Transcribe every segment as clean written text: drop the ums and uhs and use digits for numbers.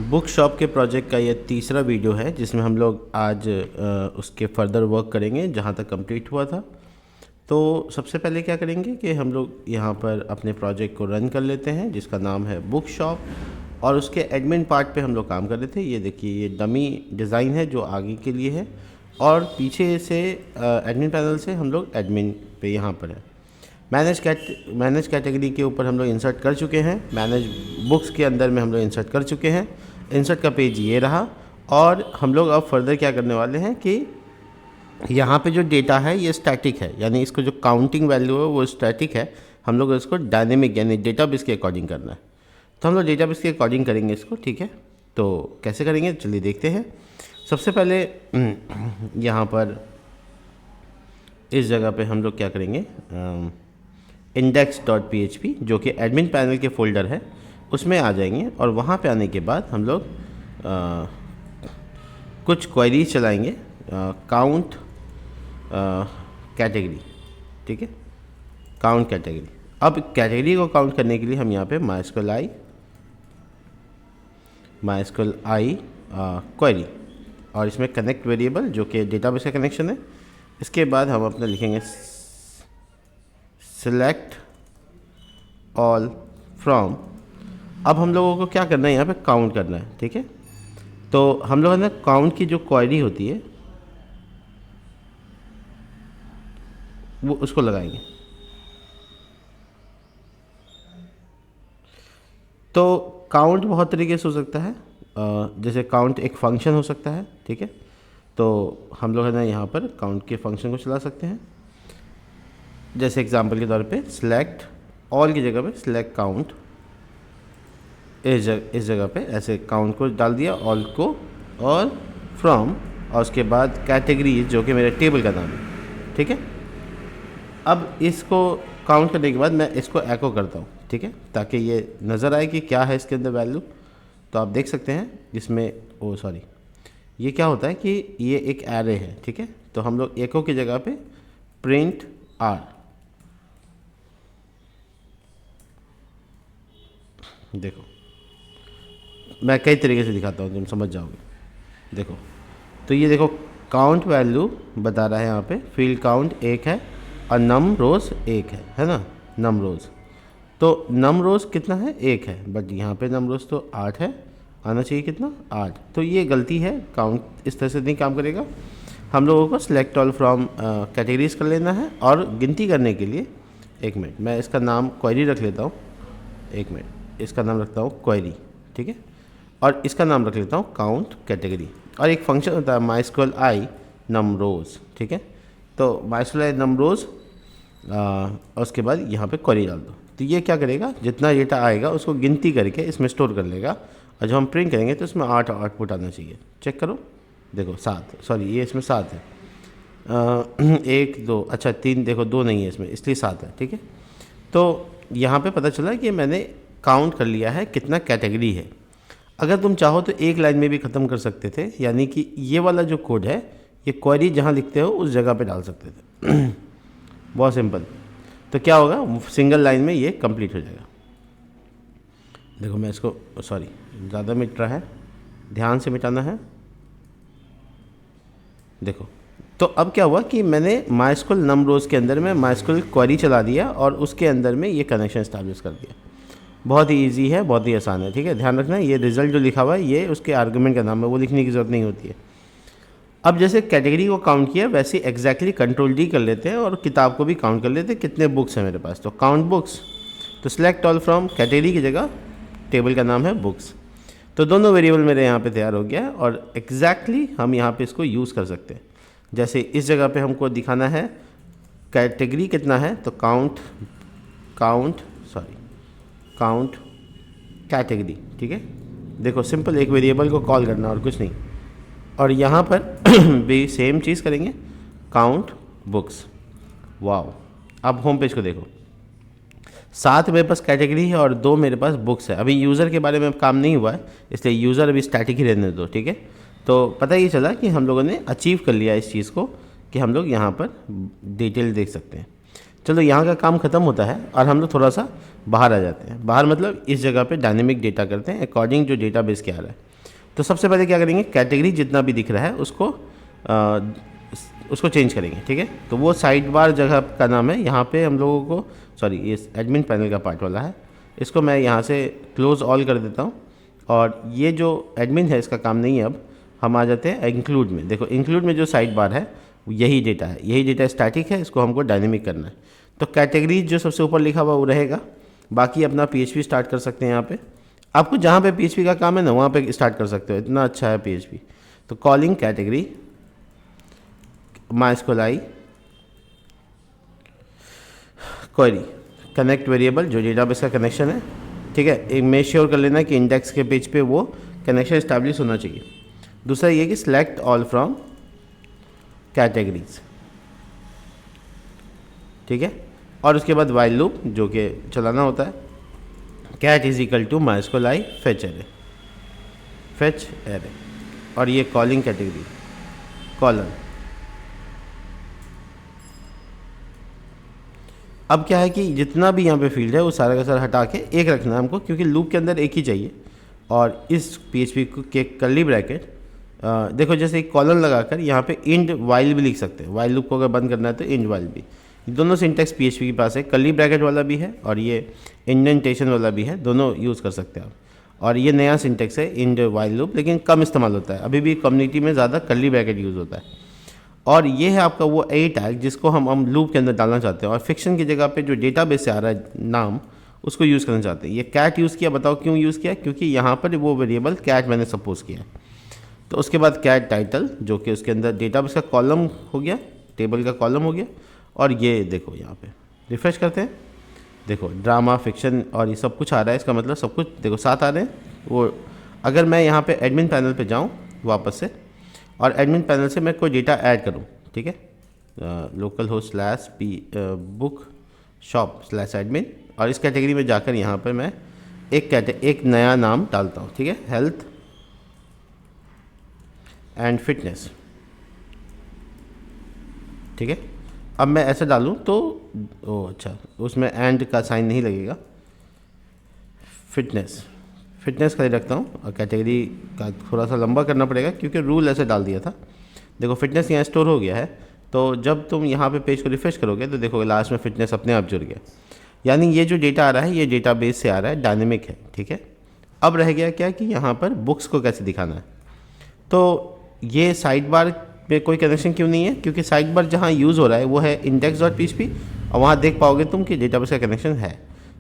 Book shop के project का ये तीसरा वीडियो है जिसमें हम लोग आज उसके फर्दर वर्क करेंगे जहाँ तक कंप्लीट हुआ था। तो सबसे पहले क्या करेंगे कि हम लोग यहाँ पर अपने प्रोजेक्ट को रन कर लेते हैं जिसका नाम है बुक शॉप, और उसके एडमिन पार्ट पे हम लोग काम कर रहे थे। ये देखिए, ये डमी डिज़ाइन है जो आगे के लिए है, और पीछे से एडमिन पैनल से हम लोग एडमिन पे यहाँ पर है। मैनेज कैटेगरी के ऊपर हम लोग इंसर्ट कर चुके हैं। मैनेज बुक्स के अंदर में हम लोग इंसर्ट कर चुके हैं। इंसर्ट का पेज ये रहा, और हम लोग अब फर्दर क्या करने वाले हैं कि यहाँ पे जो डेटा है ये स्टैटिक है, यानी इसको जो काउंटिंग वैल्यू है वो स्टैटिक है। हम लोग इसको डायनेमिक यानी डेटाबेस के अकॉर्डिंग करना है। तो हम लोग डेटाबेस के अकॉर्डिंग करेंगे इसको, ठीक है। तो कैसे करेंगे चलिए देखते हैं। सबसे पहले यहाँ पर इस जगह पे हम लोग क्या करेंगे, index.php जो कि एडमिन पैनल के फोल्डर है उसमें आ जाएंगे, और वहाँ पे आने के बाद हम लोग कुछ क्वेरीज चलाएंगे। काउंट कैटेगरी, ठीक है, काउंट कैटेगरी। अब कैटेगरी को काउंट करने के लिए हम यहाँ पे MySQL i क्वेरी, और इसमें कनेक्ट वेरिएबल जो कि डेटाबेस का कनेक्शन है। इसके बाद हम अपना लिखेंगे सेलेक्ट ऑल फ्रॉम। अब हम लोगों को क्या करना है, यहाँ पे काउंट करना है, ठीक है। तो हम लोगों ने काउंट की जो क्वेरी होती है वो उसको लगाएंगे। तो काउंट बहुत तरीके से हो सकता है, जैसे काउंट एक फंक्शन हो सकता है, ठीक है। तो हम लोग है ना यहाँ पर काउंट के फंक्शन को चला सकते हैं। जैसे एग्जांपल के तौर पे सिलेक्ट ऑल की जगह पे सिलेक्ट काउंट, इस जगह पे ऐसे काउंट को डाल दिया, ऑल को, और फ्रॉम, और उसके बाद कैटेगरी जो कि मेरे टेबल का नाम है, ठीक है। अब इसको काउंट करने के बाद मैं इसको एको करता हूँ, ठीक है, ताकि ये नज़र आए कि क्या है इसके अंदर वैल्यू। तो आप देख सकते हैं इसमें, ओ सॉरी, ये क्या होता है कि ये एक एरे है, ठीक है। तो हम लोग एको की जगह पे प्रिंट आर, देखो मैं कई तरीके से दिखाता हूँ, तुम समझ जाओगे। देखो, तो ये देखो काउंट वैल्यू बता रहा है यहाँ पे, फील्ड काउंट 1 है और नम रोज़ 1 है ना, नम रोज़। तो नम रोज़ कितना है, 1 है, बट यहाँ पे नम रोज़ तो 8 है, आना चाहिए कितना, 8। तो ये गलती है, काउंट इस तरह से नहीं काम करेगा। हम लोगों को सिलेक्ट ऑल फ्रॉम कैटेगरीज कर लेना है, और गिनती करने के लिए, एक मिनट, मैं इसका नाम क्वेरी रख लेता हूँ, एक मिनट, इसका नाम रखता हूँ क्वेरी, ठीक है, और इसका नाम रख लेता हूँ काउंट कैटेगरी। और एक फंक्शन होता है MySQL i num rows, ठीक है। तो MySQL i num rows, और उसके बाद यहाँ पे क्वेरी डाल दो। तो ये क्या करेगा, जितना डेटा आएगा उसको गिनती करके इसमें स्टोर कर लेगा, और जब हम प्रिंट करेंगे तो इसमें 8 आउटपुट आना चाहिए। चेक करो, देखो 7, सॉरी ये इसमें 7 है, 1 2, अच्छा 3, देखो 2 नहीं है इसमें, इसलिए 7 है, ठीक है। तो यहाँ पे पता चला कि मैंने काउंट कर लिया है कितना कैटेगरी है। अगर तुम चाहो तो एक लाइन में भी ख़त्म कर सकते थे, यानी कि ये वाला जो कोड है ये क्वेरी जहाँ लिखते हो उस जगह पे डाल सकते थे। बहुत सिंपल। तो क्या होगा, सिंगल लाइन में ये कंप्लीट हो जाएगा। देखो मैं इसको, सॉरी ज़्यादा मिट रहा है, ध्यान से मिटाना है। देखो, तो अब क्या हुआ कि मैंने MySQL num rows के अंदर में MySQL क्वेरी चला दिया, और उसके अंदर में ये कनेक्शन इस्टेब्लिश कर दिया। बहुत ही ईजी है, बहुत ही आसान है, ठीक है। ध्यान रखना, ये रिजल्ट जो लिखा हुआ है ये उसके आर्गुमेंट का नाम है, वो लिखने की ज़रूरत नहीं होती है। अब जैसे कैटेगरी को काउंट किया वैसे एग्जैक्टली कंट्रोल D कर लेते हैं, और किताब को भी काउंट कर लेते हैं, कितने बुक्स हैं मेरे पास। तो काउंट बुक्स, तो सिलेक्ट ऑल फ्रॉम कैटेगरी की जगह टेबल का नाम है बुक्स। तो दोनों वेरिएबल मेरे यहाँ पे तैयार हो गया है, और एग्जैक्टली हम यहाँ पे इसको यूज़ कर सकते हैं। जैसे इस जगह पे हमको दिखाना है कैटेगरी कितना है, तो काउंट कैटेगरी, ठीक है। देखो सिंपल, एक वेरिएबल को कॉल करना और कुछ नहीं। और यहाँ पर भी सेम चीज़ करेंगे, काउंट बुक्स। वाओ, अब होम पेज को देखो, 7 मेरे पास कैटेगरी है और 2 मेरे पास बुक्स है। अभी यूज़र के बारे में काम नहीं हुआ है, इसलिए यूज़र अभी स्टैटिक ही रहने दो, ठीक है। तो पता ही चला कि हम लोगों ने अचीव कर लिया इस चीज़ को, कि हम लोग यहाँ पर डिटेल देख सकते हैं। चलो यहाँ का काम ख़त्म होता है और हम लोग थोड़ा सा बाहर आ जाते हैं। बाहर मतलब इस जगह पे डायनेमिक डेटा करते हैं अकॉर्डिंग जो डेटाबेस के आ रहा है। तो सबसे पहले क्या करेंगे, कैटेगरी जितना भी दिख रहा है उसको चेंज करेंगे, ठीक है। तो वो साइड बार जगह का नाम है, यहाँ पे हम लोगों को, सॉरी ये एडमिन पैनल का पार्ट वाला है, इसको मैं यहाँ से क्लोज ऑल कर देता हूँ। और ये जो एडमिन है इसका काम नहीं है, अब हम आ जाते हैं इंक्लूड में। देखो इंक्लूड में जो साइड बार है यही डेटा है, यही डेटा स्टैटिक है, इसको हमको डायनेमिक करना है। तो कैटेगरी जो सबसे ऊपर लिखा हुआ वो रहेगा, बाकी अपना PHP स्टार्ट कर सकते हैं। यहाँ पे आपको जहाँ पे PHP का काम है ना वहाँ पे स्टार्ट कर सकते हो, इतना अच्छा है PHP। तो calling category MySQL query connect variable जो डेटाबेस का कनेक्शन है, ठीक है। एक मेक श्योर कर लेना कि इंडेक्स के पेज पे वो कनेक्शन इस्टेब्लिश होना चाहिए। दूसरा ये कि सिलेक्ट ऑल फ्रॉम कैटेगरीज, ठीक है। और उसके बाद वाइल लूप जो कि चलाना होता है, cat is equal to MySQL fetch array, और ये कॉलिंग कैटेगरी कॉलन। अब क्या है कि जितना भी यहाँ पे फील्ड है वो सारा का सारा हटा के एक रखना है हमको, क्योंकि लूप के अंदर एक ही चाहिए। और इस PHP के कर्ली ब्रैकेट, देखो जैसे एक कॉलन लगाकर यहाँ पे इंड वाइल भी लिख सकते हैं। वाइल लूप को अगर बंद करना है तो इंड वाइल भी, दोनों सिंटेक्स PHP के पास है। कर्ली ब्रैकेट वाला भी है और ये इंडेंटेशन वाला भी है, दोनों यूज़ कर सकते हैं आप। और ये नया सिंटेक्स है इंड वाइल लूप, लेकिन कम इस्तेमाल होता है, अभी भी कम्युनिटी में ज़्यादा कर्ली ब्रैकेट यूज़ होता है। और ये है आपका वो ए टैग जिसको हम लूप के अंदर डालना चाहते हैं, और फिक्शन की जगह पे जो डेटाबेस से आ रहा है नाम उसको यूज़ करना चाहते हैं। ये कैट यूज़ किया, बताओ क्यों यूज़ किया, क्योंकि यहाँ पर वो वेरिएबल कैट मैंने सपोज किया। तो उसके बाद कैट टाइटल जो कि उसके अंदर डेटाबेस का कॉलम हो गया, टेबल का कॉलम हो गया। और ये देखो यहाँ पे रिफ्रेश करते हैं, देखो ड्रामा फिक्शन और ये सब कुछ आ रहा है, इसका मतलब सब कुछ देखो साथ आ रहे हैं। वो अगर मैं यहाँ पे एडमिन पैनल पे जाऊँ वापस से, और एडमिन पैनल से मैं कोई डेटा ऐड करूँ, ठीक है, लोकल होस्ट /buck shop/admin, और इस कैटेगरी में जाकर यहाँ पर मैं एक नया नाम डालता हूँ, ठीक है, हेल्थ एंड फिटनेस, ठीक है। अब मैं ऐसे डालूँ तो अच्छा उसमें एंड का साइन नहीं लगेगा, फिटनेस का ही रखता हूँ। और कैटेगरी का थोड़ा सा लंबा करना पड़ेगा क्योंकि रूल ऐसे डाल दिया था। देखो फिटनेस यहाँ स्टोर हो गया है, तो जब तुम यहाँ पे पेज को रिफ्रेश करोगे तो देखोगे लास्ट में फिटनेस अपने आप जुड़ गया। यानी ये जो डेटा आ रहा है ये डेटाबेस से आ रहा है, डायनेमिक है, ठीक है। अब रह गया क्या कि यहाँ पर बुक्स को कैसे दिखाना है। तो ये साइड बार में कोई कनेक्शन क्यों नहीं है, क्योंकि साइड बार जहाँ यूज़ हो रहा है वो है index.php, और वहाँ देख पाओगे तुम कि डेटाबेस का कनेक्शन है।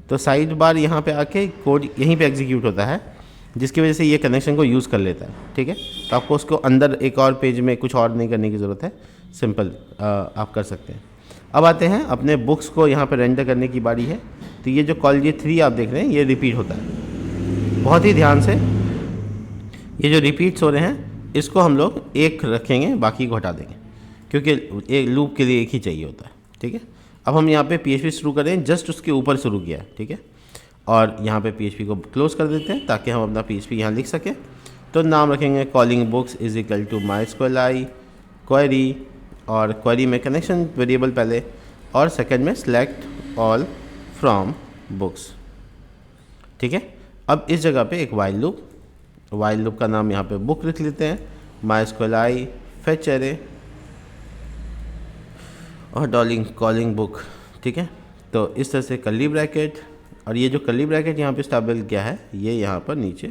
तो साइड बार यहाँ पे आके कोड यहीं पे एग्जीक्यूट होता है, जिसकी वजह से ये कनेक्शन को यूज़ कर लेता है, ठीक है। तो आपको उसको अंदर एक और पेज में कुछ और नहीं करने की ज़रूरत है, सिंपल आप कर सकते हैं। अब आते हैं अपने बुक्स को यहाँ पे रेंडर करने की बारी है। तो ये जो कॉल 3 आप देख रहे हैं ये रिपीट होता है, बहुत ही ध्यान से। ये जो रिपीट्स हो रहे हैं इसको हम लोग एक रखेंगे, बाकी को हटा देंगे, क्योंकि एक लूप के लिए एक ही चाहिए होता है, ठीक है। अब हम यहाँ पे PHP शुरू करें, जस्ट उसके ऊपर शुरू किया है, ठीक है। और यहाँ पे PHP को क्लोज कर देते हैं ताकि हम अपना PHP यहाँ लिख सकें। तो नाम रखेंगे calling books is equal to MySQL query, और क्वेरी में कनेक्शन वेरिएबल पहले, और सेकंड में सिलेक्ट ऑल फ्रॉम बुक्स, ठीक है। अब इस जगह पे एक वाइल लूप का नाम यहाँ पे बुक लिख लेते हैं, MySQL फेच एरे और कॉलिंग बुक, ठीक है। तो इस तरह से कर्ली ब्रैकेट, और ये जो कर्ली ब्रैकेट यहाँ पे स्टेबल किया है ये यहाँ पर नीचे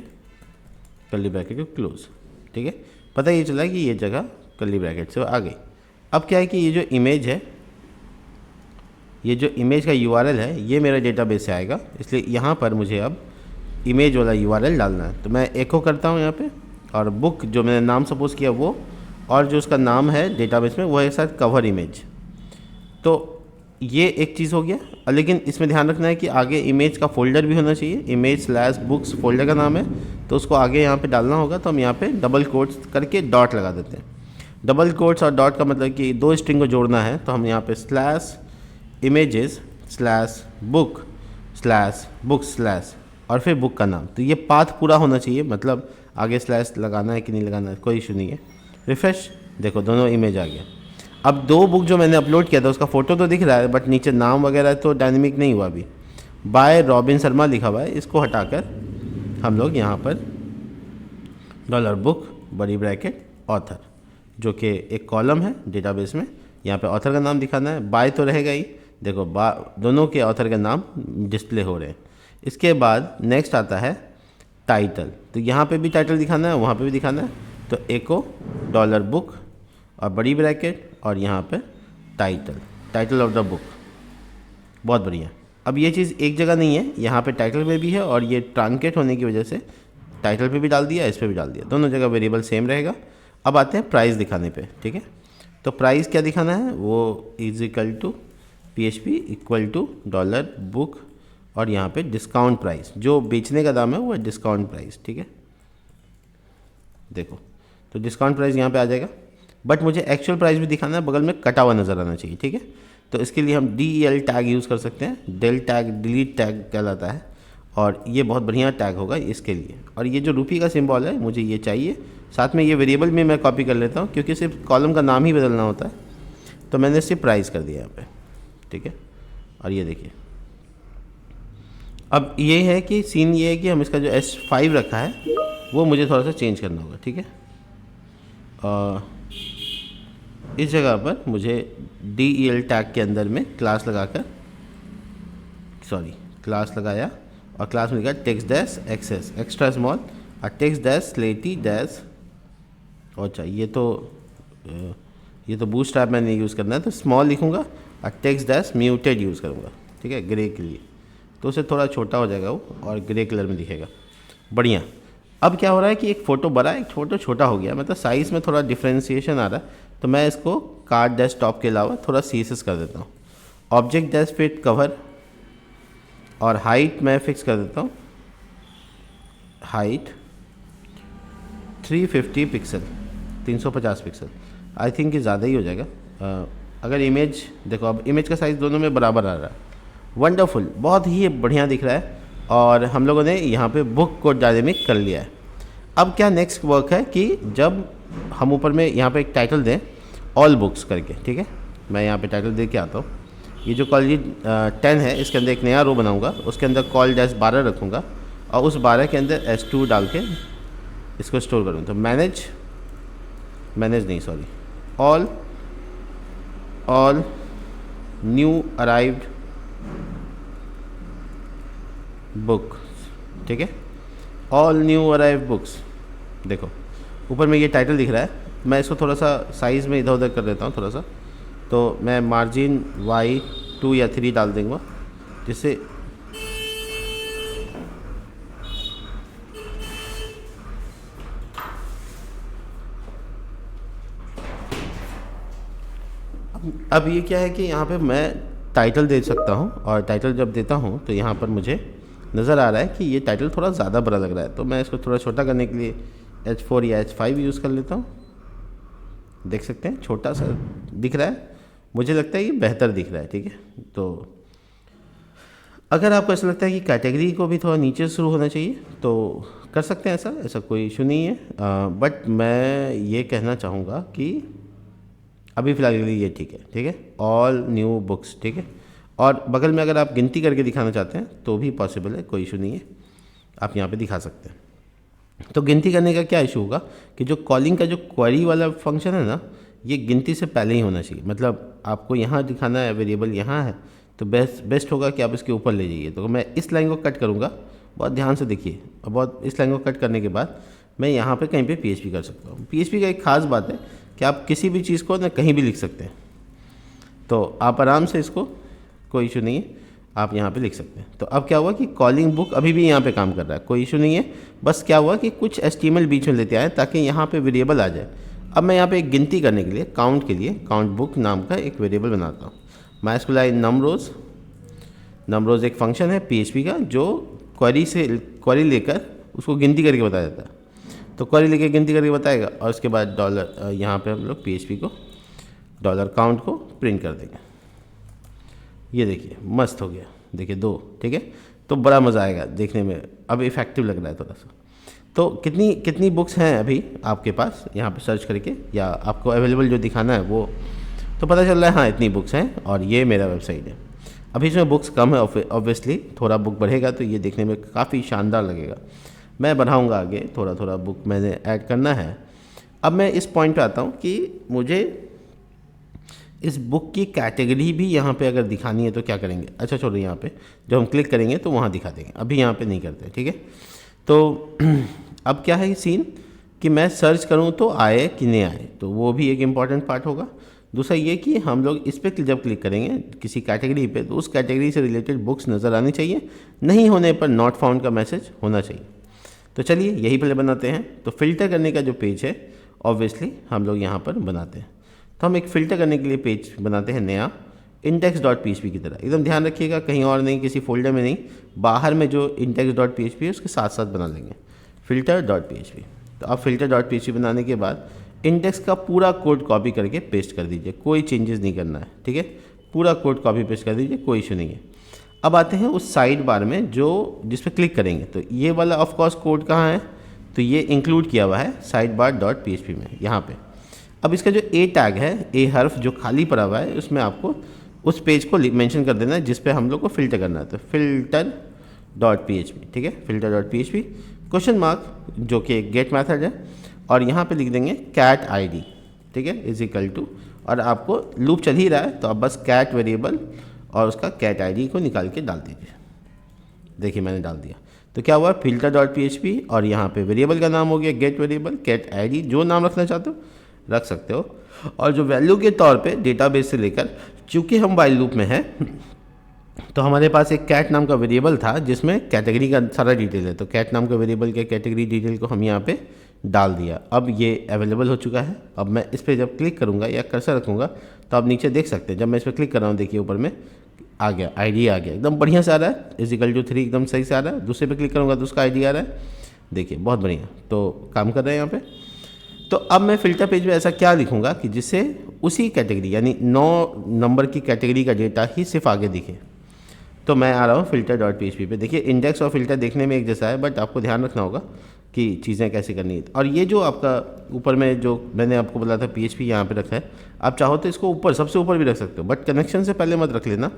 कर्ली ब्रैकेट को क्लोज, ठीक है। पता ये चला कि ये जगह कर्ली ब्रैकेट से आ गई। अब क्या है कि ये जो इमेज है, ये जो इमेज का URL है ये मेरा डेटाबेस से आएगा, इसलिए यहाँ पर मुझे अब इमेज वाला URL डालना है। तो मैं एको करता हूँ यहाँ पे, और बुक जो मैंने नाम सपोज किया वो, और जो उसका नाम है डेटाबेस में वो एक साथ कवर इमेज। तो ये एक चीज़ हो गया, लेकिन इसमें ध्यान रखना है कि आगे इमेज का फोल्डर भी होना चाहिए। image/books फोल्डर का नाम है, तो उसको आगे यहाँ पे डालना होगा। तो हम यहाँ पे डबल कोट्स करके डॉट लगा देते हैं। डबल कोट्स और डॉट का मतलब कि दो स्ट्रिंग को जोड़ना है, तो हम यहाँ पे /images/book/books/ और फिर बुक का नाम। तो ये पाथ पूरा होना चाहिए, मतलब आगे स्लैश लगाना है कि नहीं लगाना है कोई इशू नहीं है। रिफ्रेश, देखो दोनों इमेज आ गया। अब 2 बुक जो मैंने अपलोड किया था उसका फ़ोटो तो दिख रहा है, बट नीचे नाम वगैरह तो डायनेमिक नहीं हुआ अभी। बाय रॉबिन शर्मा लिखा हुआ है, इसको हटाकर हम लोग यहाँ पर डॉलर बुक बड़ी ब्रैकेट ऑथर, जो कि एक कॉलम है डेटाबेस में। यहाँ पे ऑथर का नाम दिखाना है, बाय तो रहेगा ही, देखो दोनों के ऑथर के नाम डिस्प्ले हो रहे हैं। इसके बाद नेक्स्ट आता है टाइटल, तो यहाँ पे भी टाइटल दिखाना है, वहाँ पे भी दिखाना है। तो एको डॉलर बुक और बड़ी ब्रैकेट और यहाँ पे टाइटल ऑफ द बुक, बहुत बढ़िया। अब ये चीज़ एक जगह नहीं है, यहाँ पे टाइटल में भी है और ये ट्रांकेट होने की वजह से टाइटल पे भी डाल दिया, इस पे भी डाल दिया, दोनों जगह वेरिएबल सेम रहेगा। अब आते हैं प्राइस दिखाने पे, ठीक है। तो प्राइस क्या दिखाना है, वो is equal to PHP equal to dollar book और यहाँ पे डिस्काउंट प्राइस, जो बेचने का दाम है वो है डिस्काउंट प्राइस, ठीक है। देखो तो डिस्काउंट प्राइस यहाँ पे आ जाएगा, बट मुझे एक्चुअल प्राइस भी दिखाना है, बगल में कटा हुआ नज़र आना चाहिए, ठीक है। तो इसके लिए हम DEL टैग यूज़ कर सकते हैं, डेल टैग डिलीट टैग कहलाता है, और ये बहुत बढ़िया टैग होगा इसके लिए। और ये जो रुपये का सिंबल है मुझे ये चाहिए, साथ में ये वेरिएबल भी मैं कॉपी कर लेता हूँ, क्योंकि सिर्फ कॉलम का नाम ही बदलना होता है। तो मैंने सिर्फ प्राइस कर दिया यहाँ पे, ठीक है। और ये देखिए, अब ये है कि सीन ये है कि हम इसका जो S5 रखा है वो मुझे थोड़ा सा चेंज करना होगा, ठीक है। इस जगह पर मुझे DEL टैग के अंदर में क्लास लगाकर, क्लास लगाया और क्लास में लिखा text dash access extra small और टेक्स्ट डैश स्लेटी डैश, अच्छा ये तो बूटस्ट्रैप मैंने यूज़ करना है, तो स्मॉल लिखूँगा और टेक्स्ट डैश म्यूटेड यूज़ करूँगा, ठीक है, ग्रे के लिए। तो उसे थोड़ा छोटा हो जाएगा वो और ग्रे कलर में दिखेगा, बढ़िया। अब क्या हो रहा है कि एक फ़ोटो बड़ा एक फ़ोटो छोटा हो गया, मतलब साइज़ में थोड़ा डिफ्रेंशिएशन आ रहा है। तो मैं इसको कार्ड डैश टॉप के अलावा थोड़ा CSS कर देता हूँ। ऑब्जेक्ट डैश फिट कवर और हाइट मैं फिक्स कर देता हूँ, height 350 pixel, 350 pixel. I think ये ज़्यादा ही हो जाएगा। अगर इमेज देखो, अब इमेज का साइज़ दोनों में बराबर आ रहा है, वंडरफुल, बहुत ही बढ़िया दिख रहा है। और हम लोगों ने यहाँ पे बुक को डायनेमिक कर लिया है। अब क्या नेक्स्ट वर्क है कि जब हम ऊपर में यहाँ पे एक टाइटल दें ऑल बुक्स करके, ठीक है। मैं यहाँ पे टाइटल दे के आता हूँ। ये जो कॉलेज 10 है, इसके अंदर एक नया रो बनाऊँगा, उसके अंदर कॉल डैश 12 रखूँगा और उस 12 के अंदर S2 डाल के इसको स्टोर करूँ। तो ऑल न्यू अराइव्ड बुक, ठीक है, ऑल न्यू अराइव्ड बुक्स। देखो ऊपर में ये टाइटल दिख रहा है, मैं इसको थोड़ा सा साइज़ में इधर उधर कर देता हूँ थोड़ा सा। तो मैं मार्जिन Y2 या 3 डाल दूँगा, जिससे अब ये क्या है कि यहाँ पे मैं टाइटल दे सकता हूँ, और टाइटल जब देता हूँ तो यहाँ पर मुझे नज़र आ रहा है कि ये टाइटल थोड़ा ज़्यादा बड़ा लग रहा है। तो मैं इसको थोड़ा छोटा करने के लिए H4 या H5 यूज़ कर लेता हूँ। देख सकते हैं छोटा सा दिख रहा है, मुझे लगता है ये बेहतर दिख रहा है, ठीक है। तो अगर आपको ऐसा लगता है कि कैटेगरी को भी थोड़ा नीचे शुरू होना चाहिए तो कर सकते हैं, ऐसा कोई इशू नहीं है। बट मैं ये कहना चाहूँगा कि अभी फ़िलहाल के लिए ये ठीक है, ऑल न्यू बुक्स, ठीक है। और बगल में अगर आप गिनती करके दिखाना चाहते हैं तो भी पॉसिबल है, कोई इशू नहीं है, आप यहाँ पे दिखा सकते हैं। तो गिनती करने का क्या इशू होगा कि जो कॉलिंग का जो क्वेरी वाला फंक्शन है ना, ये गिनती से पहले ही होना चाहिए। मतलब आपको यहाँ दिखाना है, वेरिएबल यहाँ है, तो बेस्ट होगा कि आप इसके ऊपर ले जाइए। तो मैं इस लाइन को कट करूँगा, बहुत ध्यान से देखिए, और बहुत इस लाइन को कट करने के बाद मैं यहाँ पे कहीं पे PHP कर सकता हूँ। PHP का एक ख़ास बात है कि आप किसी भी चीज़ को ना कहीं भी लिख सकते हैं, तो आप आराम से इसको, कोई इशू नहीं है, आप यहाँ पे लिख सकते हैं। तो अब क्या हुआ कि कॉलिंग बुक अभी भी यहाँ पे काम कर रहा है, कोई इशू नहीं है। बस क्या हुआ कि कुछ HTML बीच में लेते आए ताकि यहाँ पे वेरिएबल आ जाए। अब मैं यहाँ पे एक गिनती करने के लिए काउंट के लिए काउंट बुक नाम का एक वेरिएबल बनाता हूँ। MySQL नमरोज़ एक फंक्शन है PHP का जो क्वेरी लेकर उसको गिनती करके बता देता है। तो क्वेरी लेके गिनती करके बताएगा और उसके बाद डॉलर, यहाँ पे हम लोग PHP को डॉलर काउंट को प्रिंट कर देंगे। ये देखिए मस्त हो गया, देखिए 2, ठीक है। तो बड़ा मज़ा आएगा देखने में, अब इफेक्टिव लग रहा है थोड़ा सा। तो कितनी बुक्स हैं अभी आपके पास, यहाँ पे सर्च करके या आपको अवेलेबल जो दिखाना है वो, तो पता चल रहा है हाँ इतनी बुक्स हैं, और ये मेरा वेबसाइट है। अभी इसमें बुक्स कम है, ऑब्वियसली थोड़ा बुक बढ़ेगा तो ये देखने में काफ़ी शानदार लगेगा। मैं बढ़ाऊँगा आगे, थोड़ा थोड़ा बुक मैंने ऐड करना है। अब मैं इस पॉइंट पे आता हूँ कि मुझे इस बुक की कैटेगरी भी यहाँ पे अगर दिखानी है तो क्या करेंगे। अच्छा छोड़ो, यहाँ पे जब हम क्लिक करेंगे तो वहाँ दिखा देंगे, अभी यहाँ पे नहीं करते, ठीक है। तो अब क्या है सीन कि मैं सर्च करूँ तो आए कि नहीं आए, तो वो भी एक इम्पॉर्टेंट पार्ट होगा। दूसरा ये कि हम लोग इस पर जब क्लिक करेंगे किसी कैटेगरी पे तो उस कैटेगरी से रिलेटेड बुक्स नज़र आनी चाहिए, नहीं होने पर नॉट फाउंड का मैसेज होना चाहिए। तो चलिए यही पहले बनाते हैं। तो फिल्टर करने का जो पेज है ऑब्वियसली हम लोग यहाँ पर बनाते हैं। तो हम एक फ़िल्टर करने के लिए पेज बनाते हैं नया, index.php की तरह। एकदम ध्यान रखिएगा, कहीं और नहीं, किसी फोल्डर में नहीं, बाहर में जो index.php है उसके साथ साथ बना लेंगे filter.php। तो अब filter.php बनाने के बाद इंडेक्स का पूरा कोड कॉपी करके पेस्ट कर दीजिए, कोई चेंजेस नहीं करना है, ठीक है। पूरा कोड कॉपी पेस्ट कर दीजिए, कोई इशू नहीं है। अब आते हैं उस साइड बार में जो जिस पर क्लिक करेंगे, तो ये वाला ऑफकोर्स कोड कहाँ है, तो ये इंक्लूड किया हुआ है साइड बार डॉट php में, यहाँ पे। अब इसका जो ए टैग है, ए हर्फ जो खाली पड़ा हुआ है, उसमें आपको उस पेज को मेंशन कर देना है जिस पे हम लोग को फिल्टर करना है। तो filter.php, ठीक है, filter.php क्वेश्चन मार्क जो कि एक गेट मेथड है, और यहाँ पे लिख देंगे cat id, ठीक है, इज इक्वल टू, और आपको लूप चल ही रहा है तो आप बस cat वेरिएबल और उसका cat id को निकाल के डाल दीजिए। देखिए मैंने डाल दिया, तो क्या हुआ, filter.php और यहाँ पे वेरिएबल का नाम हो गया गेट वेरिएबल, cat id, जो नाम रखना चाहते हो रख सकते हो। और जो वैल्यू के तौर पे डेटाबेस से लेकर, चूँकि हम वाइल लूप में है तो हमारे पास एक कैट नाम का वेरिएबल था जिसमें कैटेगरी का सारा डिटेल है। तो कैट नाम का वेरिएबल के कैटेगरी डिटेल को हम यहाँ पे डाल दिया। अब ये अवेलेबल हो चुका है। अब मैं इस पर जब क्लिक करूँगा या कर्सर रखूँगा तो आप नीचे देख सकते हैं, जब मैं इस पर क्लिक कर रहा हूँ देखिए ऊपर में आ गया, आईडी आ गया, एकदम बढ़िया से आ रहा है, =3 एकदम सही से आ रहा है। दूसरे पे क्लिक करूँगा तो उसका आईडी आ रहा है, देखिए बहुत बढ़िया, तो काम कर रहे हैं यहाँ पे। तो अब मैं फ़िल्टर पेज में ऐसा क्या लिखूँगा कि जिससे उसी कैटेगरी यानी 9 नंबर की कैटेगरी का डेटा ही सिर्फ आगे दिखे। तो मैं आ रहा हूँ filter.php पे। देखिए इंडेक्स और फिल्टर देखने में एक जैसा है, बट आपको ध्यान रखना होगा कि चीज़ें कैसे करनी है। और ये जो आपका ऊपर में जो मैंने आपको बोला था PHP यहाँ पे रखा है, आप चाहो तो इसको ऊपर सबसे ऊपर भी रख सकते हो, बट कनेक्शन से पहले मत रख लेना,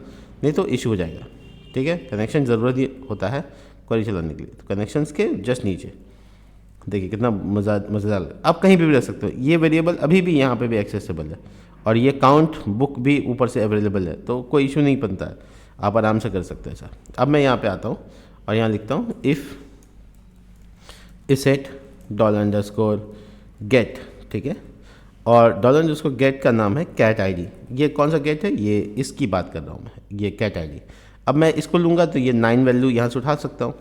नहीं तो इशू हो जाएगा, ठीक है। कनेक्शन ज़रूरत ही होता है क्वेरी चलाने के लिए, तो कनेक्शंस के जस्ट नीचे देखिए कितना मज़ेदार। आप कहीं भी रख सकते हो। ये वेरिएबल अभी भी यहाँ पे भी एक्सेसिबल है, और ये काउंट बुक भी ऊपर से अवेलेबल है, तो कोई इशू नहीं बनता है, आप आराम से कर सकते हैं ऐसा। अब मैं यहाँ पे आता हूँ और यहाँ लिखता हूँ इफ़ इसेट $_get, ठीक है, और $_get का नाम है cat id। ये कौन सा गेट है, ये इसकी बात कर रहा हूँ मैं, ये cat id। अब मैं इसको लूँगा तो ये 9 वैल्यू यहाँ से उठा सकता हूँ,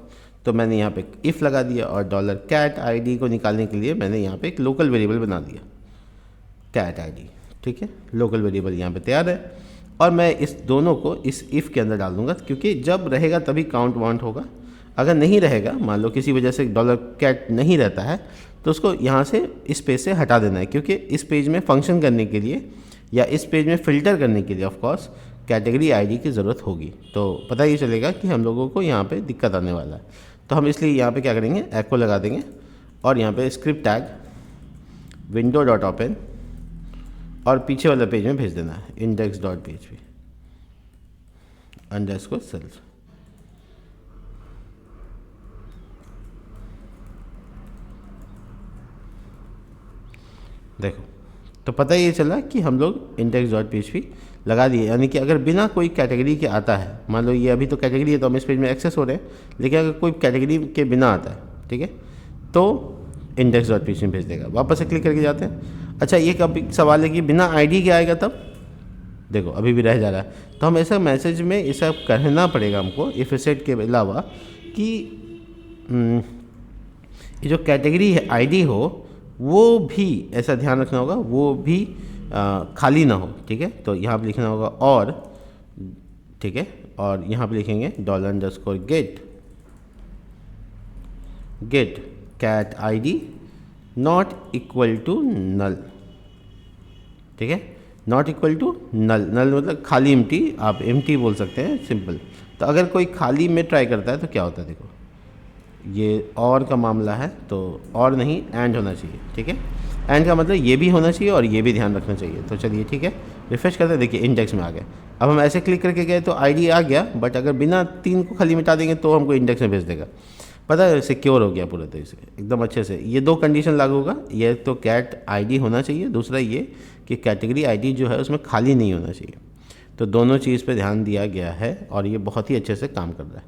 तो मैंने यहाँ पे इफ़ लगा दिया, और $cat id को निकालने के लिए मैंने यहाँ पे एक लोकल वेरिएबल बना दिया cat id, ठीक है। लोकल वेरिएबल यहाँ पे तैयार है, और मैं इस दोनों को इस इफ़ के अंदर डाल दूँगा, क्योंकि जब रहेगा तभी काउंट वाउंट होगा। अगर नहीं रहेगा, मान लो किसी वजह से $cat नहीं रहता है, तो उसको यहाँ से इस पेज से हटा देना है, क्योंकि इस पेज में फंक्शन करने के लिए या इस पेज में फ़िल्टर करने के लिए ऑफकोर्स कैटेगरी आईडी की ज़रूरत होगी। तो पता ही चलेगा कि हम लोगों को यहाँ पे दिक्कत आने वाला है। तो हम इसलिए यहाँ पे क्या करेंगे, एको लगा देंगे, और यहाँ पे स्क्रिप्ट टैग window.open, और पीछे वाला पेज में भेज देना है index.php _self। देखो तो पता ये चला कि हम लोग index.php लगा दिए, यानी कि अगर बिना कोई कैटेगरी के आता है, मान लो ये अभी तो कैटेगरी है तो हम इस पेज में एक्सेस हो रहे हैं, लेकिन अगर कोई कैटेगरी के बिना आता है, ठीक है, तो index.php में भेज देगा। वापस से क्लिक करके जाते हैं। अच्छा ये कब सवाल है कि बिना आईडी के आएगा, तब देखो अभी भी रह जा रहा है, तो हम ऐसा मैसेज में ऐसा कहना पड़ेगा हमको इफ सेट के अलावा कि ये जो कैटेगरी है आईडी हो वो भी, ऐसा ध्यान रखना होगा, वो भी खाली ना हो, ठीक है। तो यहाँ पे लिखना होगा और, ठीक है, और यहाँ पे लिखेंगे $get cat id not equal to null, ठीक है, not equal to null. Null मतलब खाली एम्प्टी, आप एम्प्टी बोल सकते हैं, सिंपल। तो अगर कोई खाली में ट्राई करता है तो क्या होता है, देखो ये और का मामला है, तो और नहीं एंड होना चाहिए, ठीक है। एंड का मतलब ये भी होना चाहिए और ये भी ध्यान रखना चाहिए। तो चलिए ठीक है, रिफ्रेश करते हैं, देखिए इंडेक्स में आ गया। अब हम ऐसे क्लिक करके गए तो आईडी आ गया, बट अगर बिना 3 को खाली मिटा देंगे तो हमको इंडेक्स में भेज देगा। पता है, सिक्योर हो गया पूरे तरह से एकदम अच्छे से। ये दो कंडीशन लागू होगा, ये तो कैट आईडी होना चाहिए, दूसरा ये कि कैटेगरी आईडी जो है उसमें खाली नहीं होना चाहिए। तो दोनों चीज़ पे ध्यान दिया गया है और ये बहुत ही अच्छे से काम कर रहा है।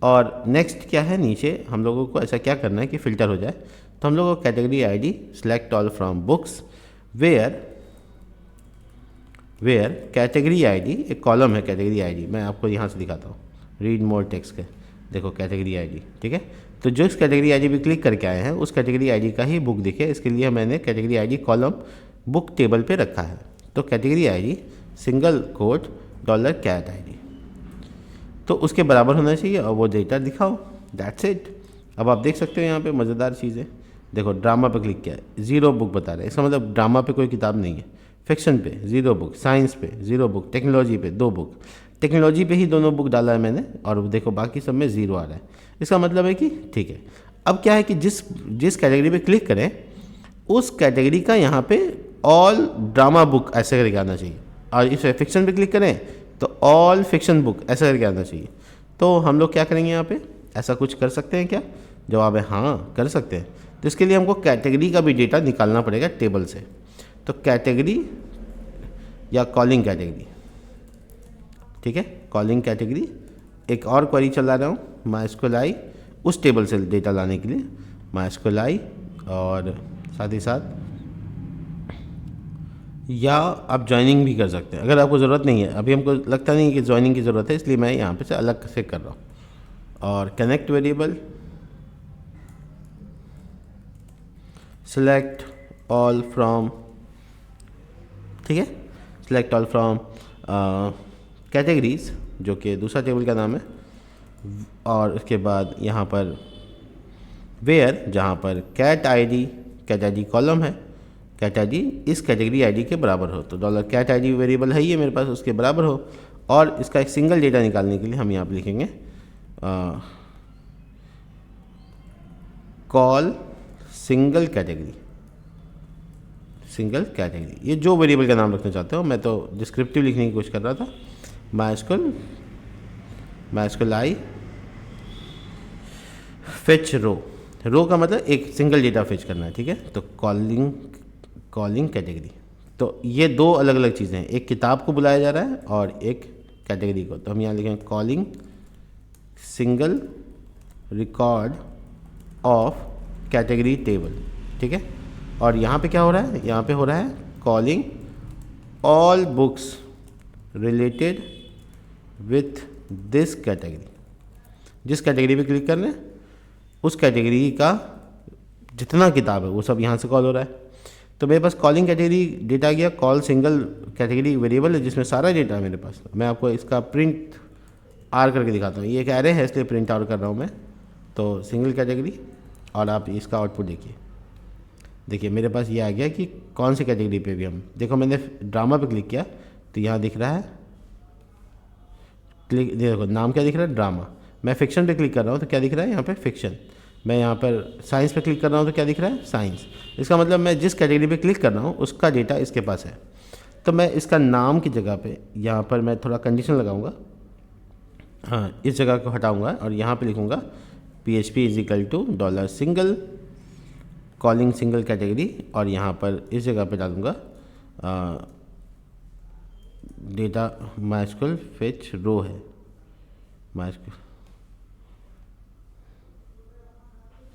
और नेक्स्ट क्या है, नीचे हम लोगों को ऐसा क्या करना है कि फ़िल्टर हो जाए, तो हम लोगों को category ID select all from books where category ID, एक कॉलम है कैटेगरी आईडी, मैं आपको यहाँ से दिखाता हूँ, रीड मोर टेक्स्ट के, देखो कैटेगरी आईडी, ठीक है। तो जो इस कैटेगरी आईडी पे क्लिक करके आए हैं उस कैटेगरी आईडी का ही बुक दिखे, इसके लिए मैंने category ID column book table पे रखा है। तो category ID single quote $cat ID, तो उसके बराबर होना चाहिए और वो डेटा दिखाओ, दैट्स इट। अब आप देख सकते हो यहाँ पे मज़ेदार चीज़ें, देखो ड्रामा पे क्लिक किया है, 0 बुक बता रहा है, इसका मतलब ड्रामा पे कोई किताब नहीं है। फिक्शन पे 0 बुक, साइंस पे 0 बुक, टेक्नोलॉजी पे 2 बुक, टेक्नोलॉजी पे ही दोनों बुक डाला है मैंने और देखो बाकी सब में 0 आ रहा है। इसका मतलब है कि ठीक है। अब क्या है कि जिस कैटेगरी पे क्लिक करें उस कैटेगरी का यहाँ पे ऑल ड्रामा बुक ऐसे करके आना चाहिए, और इस फिक्शन पे क्लिक करें तो ऑल फिक्शन बुक ऐसा करके आना चाहिए। तो हम लोग क्या करेंगे यहाँ पे, ऐसा कुछ कर सकते हैं क्या? जवाब है हाँ, कर सकते हैं। तो इसके लिए हमको कैटेगरी का भी डेटा निकालना पड़ेगा टेबल से। तो कैटेगरी या कॉलिंग कैटेगरी, ठीक है, कॉलिंग कैटेगरी, एक और क्वेरी चला रहा हूँ MySQL उस टेबल से डेटा लाने के लिए MySQL, और साथ ही साथ या आप ज्वाइनिंग भी कर सकते हैं अगर आपको ज़रूरत नहीं है। अभी हमको लगता नहीं है कि ज्वाइनिंग की ज़रूरत है, इसलिए मैं यहाँ पे से अलग से कर रहा हूँ। और connect variable, select all from, ठीक है, सेलेक्ट ऑल फ्रॉम कैटेगरीज, जो कि दूसरा टेबल का नाम है, और उसके बाद यहाँ पर वेयर, जहाँ पर कैट आईडी कॉलम है, कैट आईडी इस कैटेगरी आईडी के बराबर हो, तो $cat आईडी वेरिएबल है ये मेरे पास, उसके बराबर हो। और इसका एक सिंगल डेटा निकालने के लिए हम यहाँ पर लिखेंगे कॉल सिंगल कैटेगरी, ये जो वेरिएबल का नाम रखना चाहते हो, मैं तो डिस्क्रिप्टिव लिखने की कोशिश कर रहा था। MySQL फेच रो का मतलब एक सिंगल डेटा फेच करना है, ठीक है। तो कॉलिंग कैटेगरी, तो ये दो अलग अलग चीज़ें हैं, एक किताब को बुलाया जा रहा है और एक कैटेगरी को। तो हम यहाँ लिखेंगे calling single record of category table, ठीक है। और यहाँ पे क्या हो रहा है, यहाँ पे हो रहा है calling all books related with this category. जिस कैटेगरी पे क्लिक करना है उस कैटेगरी का जितना किताब है वो सब यहाँ से कॉल हो रहा है। तो मेरे पास कॉलिंग कैटेगरी डेटा गया, कॉल सिंगल कैटेगरी वेरिएबल है जिसमें सारा डेटा है मेरे पास। मैं आपको इसका प्रिंट आर करके दिखाता हूँ, ये एक एरे है इसलिए प्रिंट आउट कर रहा हूँ मैं। तो सिंगल कैटेगरी, और आप इसका आउटपुट देखिए मेरे पास ये आ गया कि कौन सी कैटेगरी पे भी हम, देखो मैंने ड्रामा पे क्लिक किया तो यहाँ दिख रहा है, देखो नाम क्या दिख रहा है, ड्रामा। मैं फिक्शन पे क्लिक कर रहा हूँ तो क्या दिख रहा है यहाँ पे, फिक्शन। मैं यहाँ पर साइंस पे क्लिक कर रहा हूँ तो क्या दिख रहा है, साइंस। इसका मतलब मैं जिस कैटेगरी पे क्लिक कर रहा हूँ उसका डेटा इसके पास है। तो मैं इसका नाम की जगह पे यहाँ पर मैं थोड़ा कंडीशन लगाऊंगा, हाँ इस जगह को हटाऊंगा और यहाँ पे लिखूँगा PHP $, single calling single category, और यहाँ पर इस जगह पे डालूँगा डेटा MySQL फेच रो है, MySQL,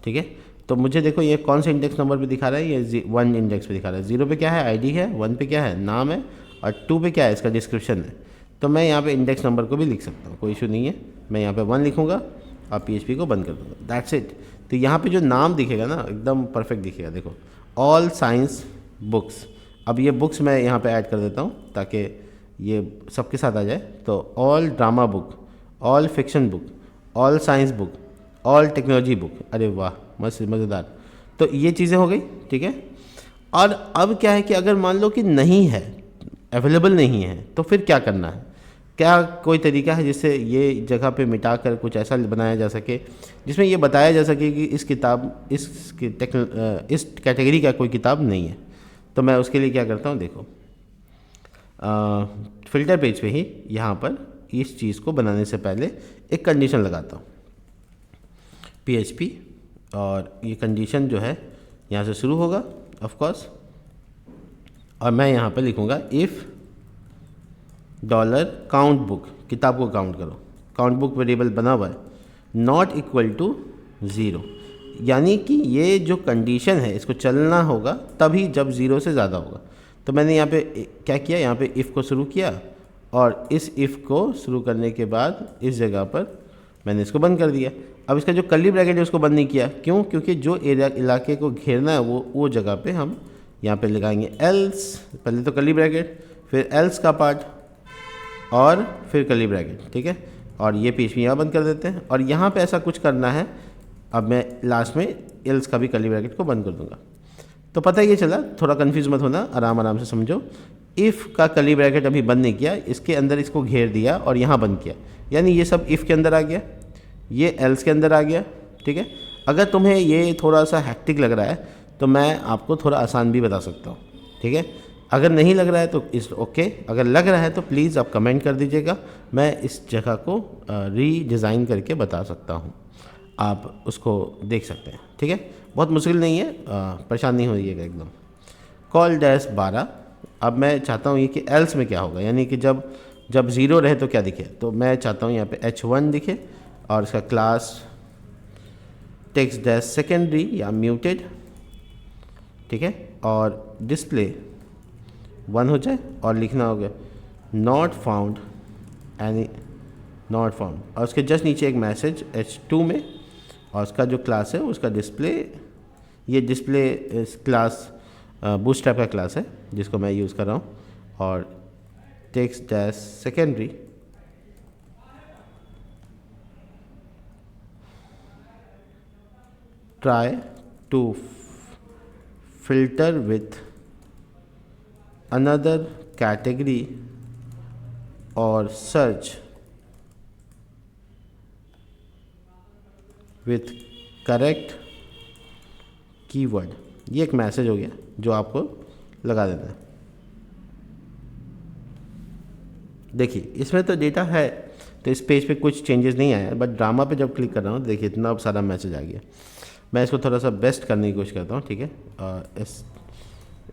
ठीक है। तो मुझे देखो ये कौन से इंडेक्स नंबर पे दिखा रहा है, ये 1 इंडेक्स पे दिखा रहा है। 0 पे क्या है, आईडी है, 1 पे क्या है, नाम है, और 2 पे क्या है, इसका डिस्क्रिप्शन है। तो मैं यहाँ पे इंडेक्स नंबर को भी लिख सकता हूँ, कोई इशू नहीं है। मैं यहाँ पे 1 लिखूँगा और PHP को बंद कर दूँगा, दैट्स इट। तो यहाँ पे जो नाम दिखेगा ना एकदम परफेक्ट दिखेगा, देखो ऑल साइंस बुक्स। अब ये बुक्स मैं यहाँ पे ऐड कर देता हूँ ताकि ये सबके साथ आ जाए। तो all drama book, all fiction book, all science book, all technology book. अरे वाह, मस्त मज़ेदार। तो ये चीज़ें हो गई, ठीक है। और अब क्या है कि अगर मान लो कि नहीं है, अवेलेबल नहीं है, तो फिर क्या करना है? क्या कोई तरीका है जिससे ये जगह पे मिटा कर कुछ ऐसा बनाया जा सके जिसमें ये बताया जा सके कि इस कैटेगरी का कोई किताब नहीं है? तो मैं उसके लिए क्या करता हूँ, देखो फ़िल्टर पेज पे ही यहाँ पर इस चीज़ को बनाने से पहले एक कंडीशन लगाता हूँ। PHP, और ये कंडीशन जो है यहाँ से शुरू होगा ऑफ कोर्स, और मैं यहाँ पे लिखूँगा इफ़ डॉलर काउंट बुक, किताब को काउंट करो, काउंट बुक वेरिएबल बना हुआ है, नॉट इक्वल टू 0, यानी कि ये जो कंडीशन है इसको चलना होगा तभी जब 0 से ज़्यादा होगा। तो मैंने यहाँ पे क्या किया, यहाँ पे इफ़ को शुरू किया, और इस इफ़ को शुरू करने के बाद इस जगह पर मैंने इसको बंद कर दिया। अब इसका जो कर्ली ब्रैकेट है उसको बंद नहीं किया, क्यों? क्योंकि जो एरिया इलाके को घेरना है वो जगह पे हम यहाँ पे लगाएंगे एल्स, पहले तो कर्ली ब्रैकेट, फिर एल्स का पार्ट, और फिर कर्ली ब्रैकेट, ठीक है। और ये PHP यहाँ बंद कर देते हैं, और यहाँ पे ऐसा कुछ करना है। अब मैं लास्ट में एल्स का भी कर्ली ब्रैकेट को बंद कर दूंगा। तो पता ये चला, थोड़ा कंफ्यूज मत होना, आराम आराम से समझो। इफ़ का कर्ली ब्रैकेट अभी बंद नहीं किया, इसके अंदर इसको घेर दिया और यहाँ बंद किया, यानी ये सब इफ़ के अंदर आ गया, ये एल्स के अंदर आ गया, ठीक है। अगर तुम्हें ये थोड़ा सा हैक्टिक लग रहा है तो मैं आपको थोड़ा आसान भी बता सकता हूँ, ठीक है। अगर नहीं लग रहा है तो इस ओके, अगर लग रहा है तो प्लीज़ आप कमेंट कर दीजिएगा, मैं इस जगह को रीडिज़ाइन करके बता सकता हूँ, आप उसको देख सकते हैं, ठीक है। बहुत मुश्किल नहीं है, परेशान नहीं होइएगा एकदम। कॉल डैश 12, अब मैं चाहता हूँ ये कि एल्स में क्या होगा, यानी कि जब 0 रहे तो क्या दिखे, तो मैं चाहता हूँ यहाँ पे H1 दिखे, और इसका क्लास टेक्स्ट डैश सेकेंडरी या म्यूटेड, ठीक है, और डिस्प्ले 1 हो जाए, और लिखना होगा not found any, not found, और उसके जस्ट नीचे एक मैसेज H2 में, और उसका जो क्लास है उसका डिस्प्ले, ये डिस्प्ले क्लास बूटस्ट्रैप का क्लास है जिसको मैं यूज़ कर रहा हूँ, और text dash secondary try to filter with another category or search with correct keyword। ये एक मैसेज हो गया जो आपको लगा देना है। देखिए इसमें तो डेटा है, तो इस पेज पे कुछ चेंजेस नहीं आया, बट ड्रामा पे जब क्लिक कर रहा हूँ देखिए इतना सारा मैसेज आ गया। मैं इसको थोड़ा सा बेस्ट करने की कोशिश करता हूँ, ठीक है,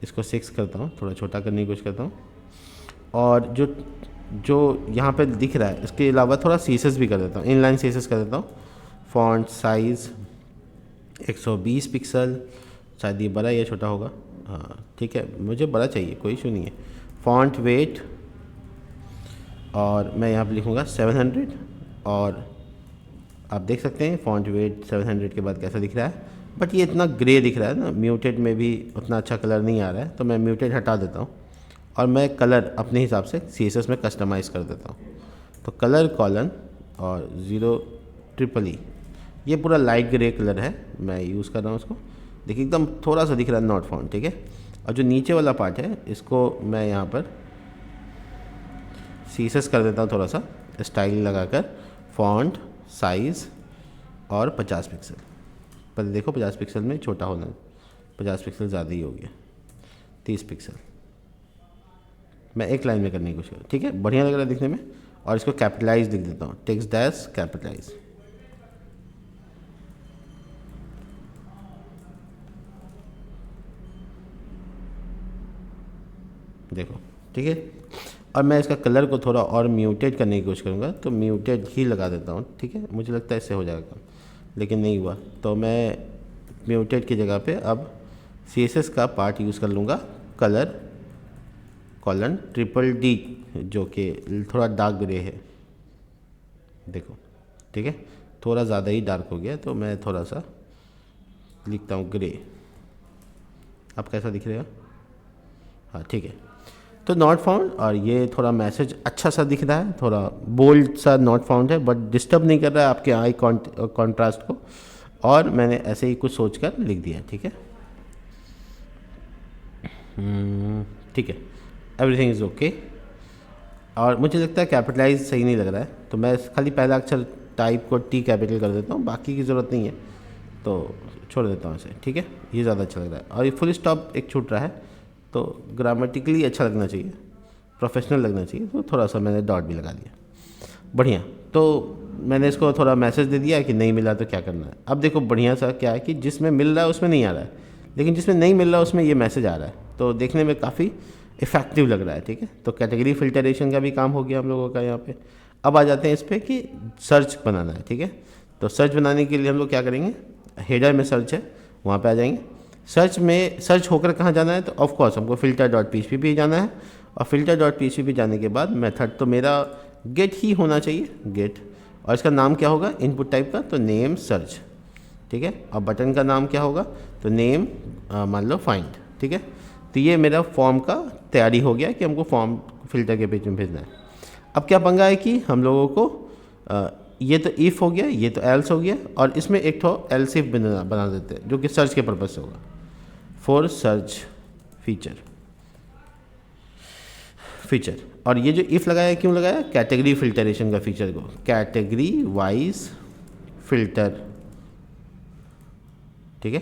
इसको 6 करता हूँ, थोड़ा छोटा करने की कोशिश करता हूँ, और जो यहाँ पे दिख रहा है इसके अलावा थोड़ा सीसेस भी कर देता हूँ, इनलाइन सीसेस कर देता हूँ। फॉन्ट साइज़ 120 पिक्सल, शायद ये बड़ा या छोटा होगा, हाँ ठीक है, मुझे बड़ा चाहिए, कोई इशू नहीं है। फॉन्ट वेट, और मैं यहाँ पे लिखूँगा 700, और आप देख सकते हैं फॉन्ट वेट 700 के बाद कैसा दिख रहा है, बट ये इतना ग्रे दिख रहा है ना, म्यूटेड में भी उतना अच्छा कलर नहीं आ रहा है, तो मैं म्यूटेड हटा देता हूँ, और मैं कलर अपने हिसाब से CSS में कस्टमाइज़ कर देता हूँ। तो कलर कॉलन और 0EEE, ये पूरा लाइट ग्रे कलर है, मैं यूज़ कर रहा हूँ उसको, देखिए एकदम थोड़ा सा दिख रहा है नॉट फाउंड, ठीक है। और जो नीचे वाला पार्ट है इसको मैं यहाँ पर CSS कर देता हूँ, थोड़ा सा स्टाइल लगाकर, फॉन्ट साइज़ और 50 पिक्सल, पर देखो 50 पिक्सल में छोटा होना, 50 पिक्सल ज़्यादा ही हो गया, 30 पिक्सल, मैं एक लाइन में करने की कोशिश करूँ, ठीक है, बढ़िया लग रहा है दिखने में। और इसको कैपिटलाइज लिख देता हूँ, टेक्स्ट डैश कैपिटलाइज, देखो, ठीक है। और मैं इसका कलर को थोड़ा और म्यूटेड करने की कोशिश करूँगा, तो म्यूटेड ही लगा देता हूँ, ठीक है, मुझे लगता है इससे हो जाएगा, लेकिन नहीं हुआ, तो मैं म्यूटेड की जगह पे अब CSS का पार्ट यूज़ कर लूँगा, कलर कॉलन DDD, जो कि थोड़ा डार्क ग्रे है, देखो, ठीक है, थोड़ा ज़्यादा ही डार्क हो गया, तो मैं थोड़ा सा लिखता हूँ ग्रे, अब कैसा दिख रहा है, हाँ ठीक है। तो नॉट फाउंड, और ये थोड़ा मैसेज अच्छा सा दिख रहा है, थोड़ा बोल्ड सा नॉट फाउंड है, बट डिस्टर्ब नहीं कर रहा है आपके आई कॉन्ट्रास्ट को, और मैंने ऐसे ही कुछ सोचकर लिख दिया, ठीक है, ठीक है, एवरीथिंग इज़ ओके। और मुझे लगता है कैपिटलाइज सही नहीं लग रहा है, तो मैं खाली पहला अक्षर टाइप को T कैपिटल कर देता हूँ, बाकी की ज़रूरत नहीं है, तो छोड़ देता हूँ इसे, ठीक है, ये ज़्यादा अच्छा लग रहा है। और ये फुल स्टॉप एक छूट रहा है, तो ग्रामेटिकली अच्छा लगना चाहिए, प्रोफेशनल लगना चाहिए, तो थोड़ा सा मैंने डॉट भी लगा दिया, बढ़िया। तो मैंने इसको थोड़ा मैसेज दे दिया कि नहीं मिला तो क्या करना है। अब देखो बढ़िया सा क्या है कि जिसमें मिल रहा है उसमें नहीं आ रहा है, लेकिन जिसमें नहीं मिल रहा है उसमें ये मैसेज आ रहा है, तो देखने में काफ़ी इफेक्टिव लग रहा है। ठीक है, तो कैटेगरी फिल्टरेशन का भी काम हो गया हम लोगों का यहाँ पे। अब आ जाते हैं इस पर कि सर्च बनाना है। ठीक है, तो सर्च बनाने के लिए हम लोग क्या करेंगे, हेडर में सर्च है वहाँ पे आ जाएंगे। सर्च में सर्च होकर कहाँ जाना है, तो ऑफ कोर्स हमको filter.php पे जाना है, और filter.php जाने के बाद मेथड तो मेरा गेट ही होना चाहिए, गेट, और इसका नाम क्या होगा इनपुट टाइप का, तो नेम सर्च। ठीक है, और बटन का नाम क्या होगा, तो नेम मान लो फाइंड। ठीक है, तो ये मेरा फॉर्म का तैयारी हो गया कि हमको फॉर्म फिल्टर के पेज में भेजना है। अब क्या पंगा है कि हम लोगों को ये तो इफ़ हो गया, ये तो एल्स हो गया, और इसमें एक तो एल्स इफ बना देते हैं जो कि सर्च के पर्पज़ से होगा, फॉर सर्च फीचर। और ये जो इफ़ लगाया क्यों लगाया, कैटेगरी फिल्टरेशन का फीचर को, कैटेगरी वाइज फिल्टर। ठीक है,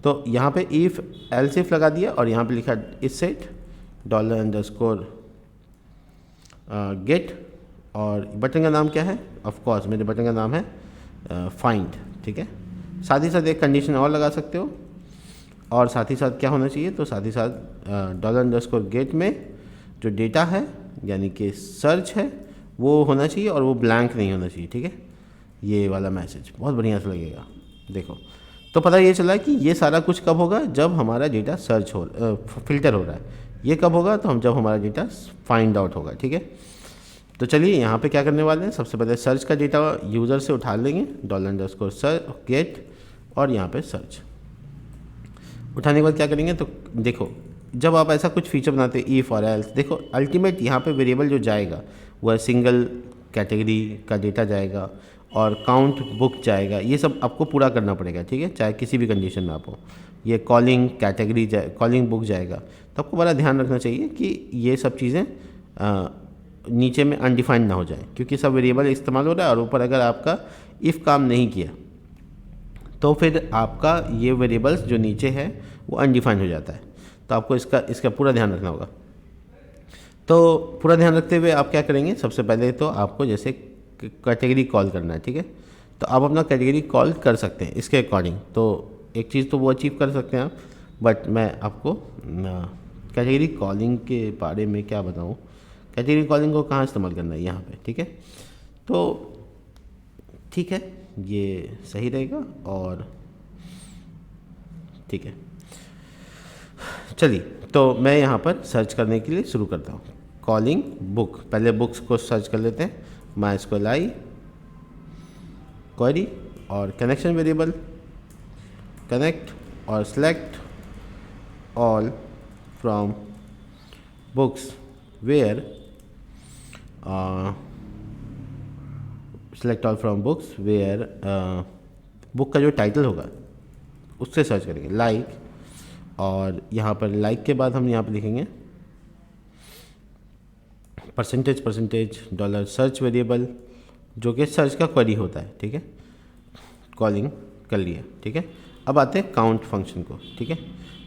तो यहाँ पे इफ़ एल्स इफ लगा दिया, और यहाँ पे लिखा इस सेट $_ गेट, और बटन का नाम क्या है, ऑफ कोर्स मेरे बटन का नाम है फाइंड। ठीक है, साथ ही साथ एक कंडीशन और लगा सकते हो, और साथ ही साथ क्या होना चाहिए, तो साथ ही साथ $_ गेट में जो डेटा है यानी कि सर्च है वो होना चाहिए, और वो ब्लैंक नहीं होना चाहिए। ठीक है, ये वाला मैसेज बहुत बढ़िया से लगेगा। देखो, तो पता ये चला कि ये सारा कुछ कब होगा, जब हमारा डेटा सर्च फिल्टर हो रहा है। ये कब होगा, तो हम जब हमारा डेटा फाइंड आउट होगा। ठीक है, तो चलिए यहाँ पे क्या करने वाले हैं, सबसे पहले सर्च का डेटा यूज़र से उठा लेंगे, $_ गेट, और यहाँ पे सर्च उठाने के बाद क्या करेंगे, तो देखो जब आप ऐसा कुछ फीचर बनाते हैं इफ़ और एल्स, देखो अल्टीमेट यहाँ पे वेरिएबल जो जाएगा वह सिंगल कैटेगरी का डेटा जाएगा, और काउंट बुक जाएगा। ये सब आपको पूरा करना पड़ेगा। ठीक है, चाहे किसी भी कंडीशन में आप हो। ये कॉलिंग कैटेगरी कॉलिंग बुक जाएगा, तो आपको बड़ा ध्यान रखना चाहिए कि ये सब चीज़ें नीचे में अनडिफाइंड ना हो जाए, क्योंकि सब वेरिएबल इस्तेमाल हो रहा है, और ऊपर अगर आपका इफ़ काम नहीं किया तो फिर आपका ये वेरिएबल्स जो नीचे है वो अनडिफाइंड हो जाता है। तो आपको इसका पूरा ध्यान रखना होगा। तो पूरा ध्यान रखते हुए आप क्या करेंगे, सबसे पहले तो आपको जैसे कैटेगरी कॉल करना है। ठीक है, तो आप अपना कैटेगरी कॉल कर सकते हैं इसके अकॉर्डिंग। तो एक चीज़ तो वो अचीव कर सकते हैं आप, बट मैं आपको कैटेगरी कॉलिंग के बारे में क्या बताऊँ, कैटेगरी कॉलिंग को कहाँ इस्तेमाल करना है यहाँ पे। ठीक है, तो ठीक है, ये सही रहेगा, और ठीक है चलिए, तो मैं यहाँ पर सर्च करने के लिए शुरू करता हूँ। कॉलिंग बुक, पहले बुक्स को सर्च कर लेते हैं, MySQL क्वेरी, और कनेक्शन वेरिएबल कनेक्ट, और select all from books where select all from books where book का जो टाइटल होगा उससे सर्च करेंगे, लाइक, और यहाँ पर लाइक के बाद हम यहाँ पर लिखेंगे %% $सर्च वेरिएबल जो कि सर्च का क्वेरी होता है। ठीक है, कॉलिंग कर लिया। ठीक है, अब आते हैं काउंट फंक्शन को। ठीक है,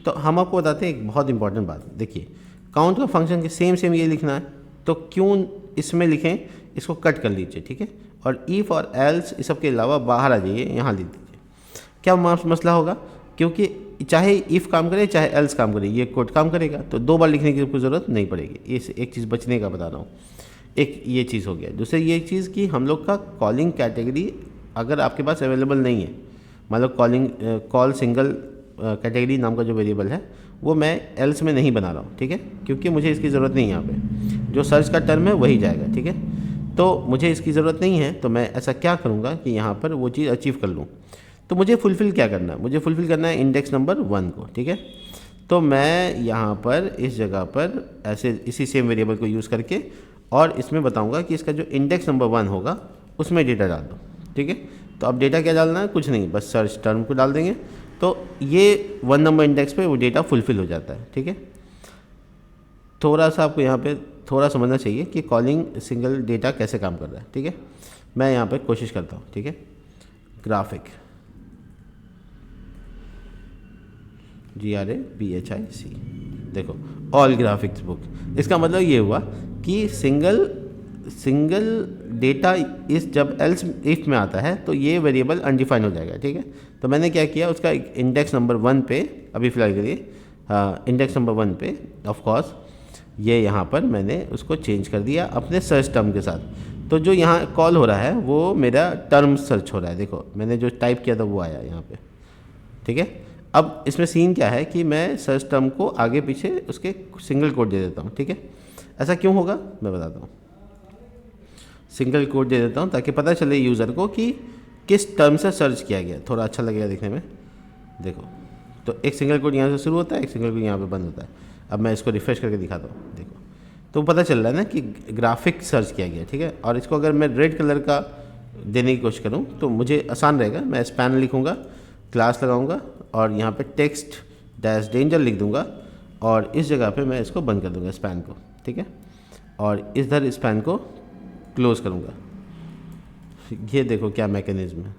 तो हम आपको बताते हैं एक बहुत इंपॉर्टेंट बात। देखिए, काउंट का फंक्शन के सेम ये लिखना है, तो क्यों इसमें लिखें, इसको कट कर लीजिए। ठीक है, और इफ़ और एल्स इस सब के अलावा बाहर आ जाइए, यहाँ लिख दीजिए। क्या मसला होगा, क्योंकि चाहे इफ़ काम करे चाहे एल्स काम करे, ये कोड काम करेगा, तो 2 बार लिखने की कोई ज़रूरत नहीं पड़ेगी। ये एक चीज़ बचने का बता रहा हूँ, एक ये चीज़ हो गया। दूसरी ये चीज़ कि हम लोग का कॉलिंग कैटेगरी अगर आपके पास अवेलेबल नहीं है, मतलब कॉल सिंगल कैटेगरी नाम का जो वेरिएबल है वो मैं एल्स में नहीं बना रहा हूँ। ठीक है, क्योंकि मुझे इसकी ज़रूरत नहीं है, यहाँ पे जो सर्च का टर्म है वही जाएगा। ठीक है, तो मुझे इसकी ज़रूरत नहीं है, तो मैं ऐसा क्या करूँगा कि यहाँ पर वो चीज़ अचीव कर लूँ। तो मुझे फुलफ़िल क्या करना है, मुझे फुलफ़िल करना है इंडेक्स नंबर 1 को। ठीक है, तो मैं यहाँ पर इस जगह पर ऐसे इसी सेम वेरिएबल को यूज़ करके और इसमें बताऊँगा कि इसका जो इंडेक्स नंबर 1 होगा उसमें डेटा डाल दो। ठीक है, तो अब डेटा क्या डालना है, कुछ नहीं, बस सर्च टर्म को डाल देंगे, तो ये 1 नंबर इंडेक्स पे वो डेटा फुलफ़िल हो जाता है। ठीक है, थोड़ा सा आपको यहाँ पे थोड़ा समझना चाहिए कि कॉलिंग सिंगल डेटा कैसे काम कर रहा है। ठीक है, मैं यहाँ पे कोशिश करता हूँ। ठीक है, ग्राफिक GRAPHIC, देखो ऑल ग्राफिक्स बुक, इसका मतलब ये हुआ कि सिंगल सिंगल डेटा इस जब एल्स इफ में आता है तो ये वेरिएबल अनडिफाइंड हो जाएगा, ठीक है। तो मैंने क्या किया, उसका इंडेक्स नंबर 1 पे अभी फ़िलहाल के लिए इंडेक्स नंबर 1 पे ऑफ कोर्स ये यहाँ पर मैंने उसको चेंज कर दिया अपने सर्च टर्म के साथ। तो जो यहाँ कॉल हो रहा है वो मेरा टर्म सर्च हो रहा है, देखो मैंने जो टाइप किया था वो आया यहाँ पे, ठीक है। अब इसमें सीन क्या है कि मैं सर्च टर्म को आगे पीछे उसके सिंगल कोड दे देता हूँ, ठीक है। ऐसा क्यों होगा मैं बताता हूँ। सिंगल कोड दे देता हूँ ताकि पता चले यूज़र को कि किस टर्म से सर्च किया गया, थोड़ा अच्छा लगेगा देखने में। देखो तो एक सिंगल कोड यहाँ से शुरू होता है, एक सिंगल कोड यहाँ पे बंद होता है। अब मैं इसको रिफ्रेश करके दिखाता हूँ, देखो तो पता चल रहा है ना कि ग्राफिक सर्च किया गया, ठीक है। और इसको अगर मैं रेड कलर का देने की कोशिश करूँ तो मुझे आसान रहेगा। मैं स्पैन लिखूँगा, क्लास लगाऊँगा और यहाँ पे टेक्स्ट डैश डेंजर लिख दूँगा और इस जगह पे मैं इसको बंद कर दूँगा स्पैन को, ठीक है। और इधर स्पैन को क्लोज़ करूँगा। ये देखो क्या मैकेनिज्म है,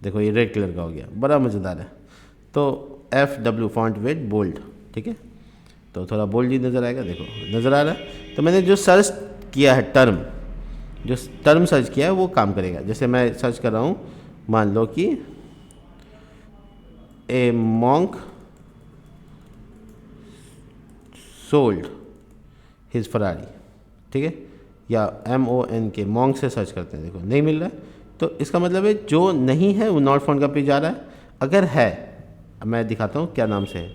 देखो ये रेड कलर का हो गया, बड़ा मज़ेदार है। तो FW फॉन्ट वेट बोल्ड, ठीक है। तो थोड़ा बोल्ड ही नज़र आएगा, देखो नज़र आ रहा है। तो मैंने जो सर्च किया है टर्म, जो टर्म सर्च किया है वो काम करेगा। जैसे मैं सर्च कर रहा हूँ, मान लो कि ए मॉन्क सोल्ड हिज फरारी, ठीक है, या MONK मॉन्क से सर्च करते हैं, देखो नहीं मिल रहा है। तो इसका मतलब है जो नहीं है वो नॉट फाउंड का पेज आ रहा है। अगर है, मैं दिखाता हूँ क्या नाम से है,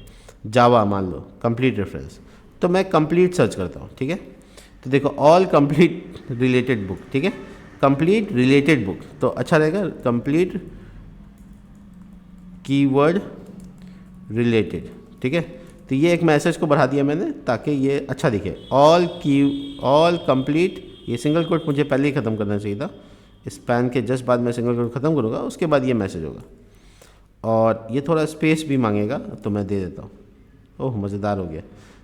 जावा मान लो कंप्लीट रेफरेंस, तो मैं कंप्लीट सर्च करता हूँ, ठीक है। तो देखो ऑल कंप्लीट रिलेटेड बुक, ठीक है, कंप्लीट रिलेटेड बुक तो अच्छा रहेगा, कंप्लीट कीवर्ड रिलेटेड, ठीक है। तो ये एक मैसेज को बढ़ा दिया मैंने ताकि ये अच्छा दिखे। ऑल कंप्लीट, ये सिंगल कोट मुझे पहले ही ख़त्म करना चाहिए था, स्पैन के जस्ट बाद मैं सिंगल कोट ख़त्म करूँगा, उसके बाद ये मैसेज होगा। और ये थोड़ा स्पेस भी मांगेगा तो मैं दे देता हूँ। ओह मज़ेदार हो गया,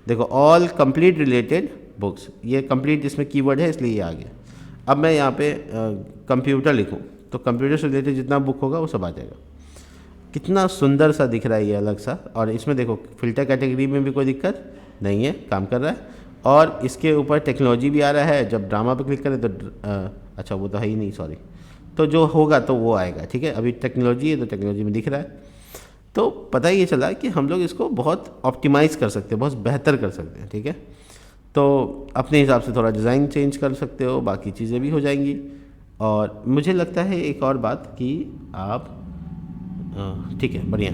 देखो ऑल कंप्लीट रिलेटेड बुक्स, ये कंप्लीट इसमें कीवर्ड है इसलिए ये आ गया। अब मैं यहाँ पे कंप्यूटर लिखूँ तो कंप्यूटर से रिलेटेड जितना बुक होगा वो सब आ जाएगा। कितना सुंदर सा दिख रहा है ये अलग सा। और इसमें देखो फ़िल्टर कैटेगरी में भी कोई दिक्कत नहीं है, काम कर रहा है। और इसके ऊपर टेक्नोलॉजी भी आ रहा है, जब ड्रामा पे क्लिक करें तो अच्छा वो तो है ही नहीं, सॉरी, तो जो होगा तो वो आएगा, ठीक है। अभी टेक्नोलॉजी है तो टेक्नोलॉजी में दिख रहा है। तो पता ही ये चला कि हम लोग इसको बहुत ऑप्टिमाइज़ कर सकते हैं, बहुत बेहतर कर सकते हैं, ठीक है। तो अपने हिसाब से थोड़ा डिज़ाइन चेंज कर सकते हो, बाकी चीज़ें भी हो जाएंगी। और मुझे लगता है एक और बात कि आप ठीक है बढ़िया,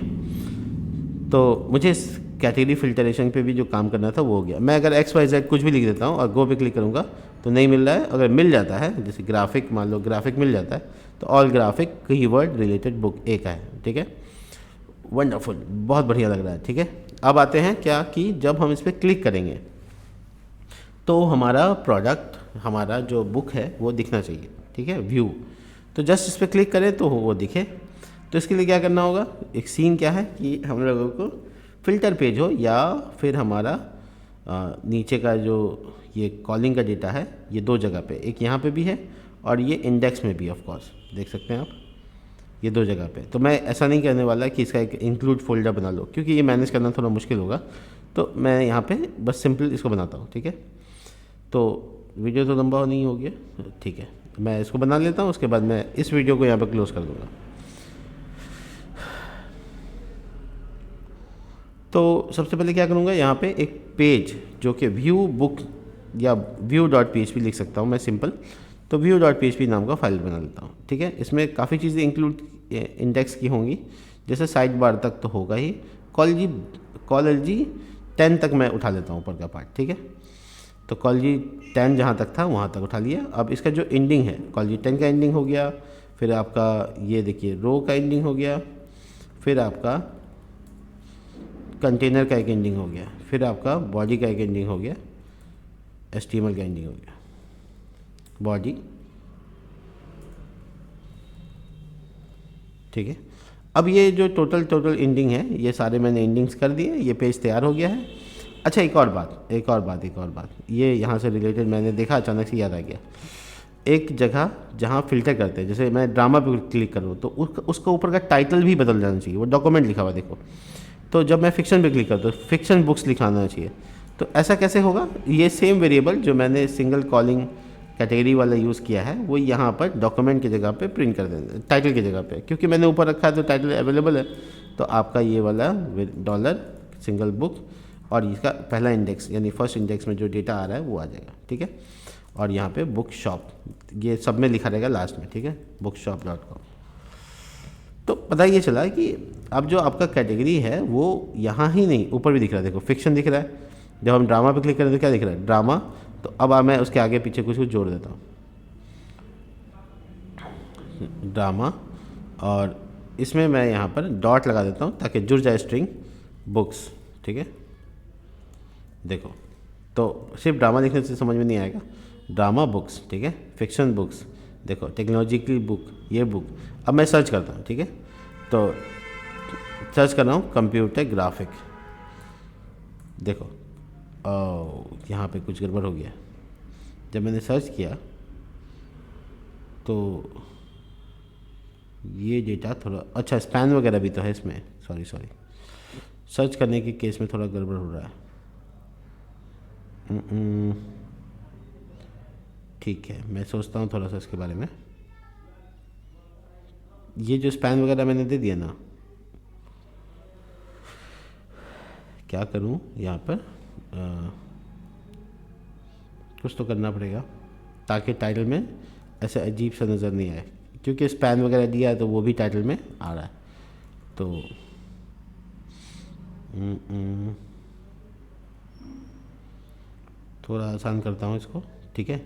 तो मुझे इस कैटेगरी फिल्टरेशन पे भी जो काम करना था वो हो गया। मैं अगर XYZ कुछ भी लिख देता हूँ और गो पे क्लिक करूँगा तो नहीं मिल रहा है। अगर मिल जाता है, जैसे ग्राफिक, मान लो ग्राफिक मिल जाता है, तो all graphic keyword related book एक है, ठीक है। वंडरफुल, बहुत बढ़िया लग रहा है, ठीक है। अब आते हैं क्या कि जब हम इस पर क्लिक करेंगे तो हमारा प्रोडक्ट, हमारा जो बुक है वो दिखना चाहिए, ठीक है, व्यू। तो जस्ट इस पर क्लिक करें तो वो दिखे। तो इसके लिए क्या करना होगा, एक सीन क्या है कि हम लोगों को फ़िल्टर पेज हो या फिर हमारा नीचे का जो ये कॉलिंग का डेटा है ये दो जगह पे, एक यहाँ पे भी है और ये इंडेक्स में भी, ऑफ कोर्स देख सकते हैं आप, ये दो जगह पे। तो मैं ऐसा नहीं करने वाला कि इसका एक इंक्लूड फोल्डर बना लो, क्योंकि ये मैनेज करना थोड़ा मुश्किल होगा। तो मैं यहाँ पे बस सिंपल इसको बनाता हूँ, ठीक है। तो वीडियो तो लंबा नहीं हो गया, ठीक है, मैं इसको बना लेता हूँ, उसके बाद मैं इस वीडियो को यहाँ पर क्लोज़ कर दूँगा। तो सबसे पहले क्या करूँगा, यहाँ पे एक पेज जो कि व्यू बुक या view.php लिख सकता हूँ मैं सिंपल। तो view.php नाम का फाइल बना लेता हूँ, ठीक है। इसमें काफ़ी चीज़ें इंक्लूड इंडेक्स की होंगी, जैसे साइड बार तक तो होगा ही, कॉलजी 10 तक मैं उठा लेता हूँ ऊपर का पार्ट, ठीक है। तो कॉलजी 10 जहाँ तक था वहाँ तक उठा लिया। अब इसका जो एंडिंग है, कॉलजी 10 का एंडिंग हो गया, फिर आपका ये देखिए रो का एंडिंग हो गया, फिर आपका कंटेनर का एक एंडिंग हो गया, फिर आपका बॉडी का एक एंडिंग हो गया, HTML का एंडिंग हो गया, बॉडी, ठीक है। अब ये जो टोटल एंडिंग है ये सारे मैंने एंडिंग्स कर दिए, ये पेज तैयार हो गया है। अच्छा एक और बात, ये यहाँ से रिलेटेड मैंने देखा, अचानक से याद आ गया। एक जगह जहाँ फ़िल्टर करते हैं, जैसे मैं ड्रामा पे क्लिक करूँ तो उसका ऊपर का टाइटल भी बदल जाना चाहिए, वो डॉक्यूमेंट लिखा हुआ देखो। तो जब मैं फिक्शन पे क्लिक करता हूँ तो फिक्शन बुक्स लिखाना चाहिए। तो ऐसा कैसे होगा, ये सेम वेरिएबल जो मैंने सिंगल कॉलिंग कैटेगरी वाला यूज़ किया है वो यहाँ पर डॉक्यूमेंट की जगह पे प्रिंट कर देना, टाइटल की जगह पे, क्योंकि मैंने ऊपर रखा है तो टाइटल अवेलेबल है। तो आपका ये वाला डॉलर सिंगल बुक और इसका पहला इंडेक्स यानी फर्स्ट इंडेक्स में जो डेटा आ रहा है वो आ जाएगा, ठीक है। और यहाँ पे बुक शॉप ये सब में लिखा रहेगा लास्ट में, ठीक है, bookshop.com। तो पता ये चला कि अब जो आपका कैटेगरी है वो यहाँ ही नहीं, ऊपर भी दिख रहा है, देखो फिक्शन दिख रहा है। जब हम ड्रामा पे क्लिक करें तो क्या दिख रहा है, ड्रामा। तो अब मैं उसके आगे पीछे कुछ जोड़ देता हूँ, ड्रामा, और इसमें मैं यहाँ पर डॉट लगा देता हूँ ताकि जुड़ जाए स्ट्रिंग बुक्स, ठीक है। देखो तो सिर्फ ड्रामा लिखने से समझ में नहीं आएगा, ड्रामा बुक्स, ठीक है, फिक्शन बुक्स, देखो टेक्नोलॉजिकल बुक, ये बुक। अब मैं सर्च करता हूँ, ठीक है, तो सर्च कर रहा हूँ कंप्यूटर ग्राफिक। देखो यहाँ पे कुछ गड़बड़ हो गया। जब मैंने सर्च किया तो ये डेटा थोड़ा अच्छा, स्पैन वगैरह भी तो है इसमें, सॉरी सर्च करने के केस में थोड़ा गड़बड़ हो रहा है। ठीक है, मैं सोचता हूँ थोड़ा सा इसके बारे में। ये जो स्पैन वगैरह मैंने दे दिया ना, क्या करूँ यहाँ पर, कुछ तो करना पड़ेगा ताकि टाइटल में ऐसे अजीब सा नज़र नहीं आए, क्योंकि स्पैन वगैरह दिया है तो वो भी टाइटल में आ रहा है। तो थोड़ा आसान करता हूँ इसको, ठीक है।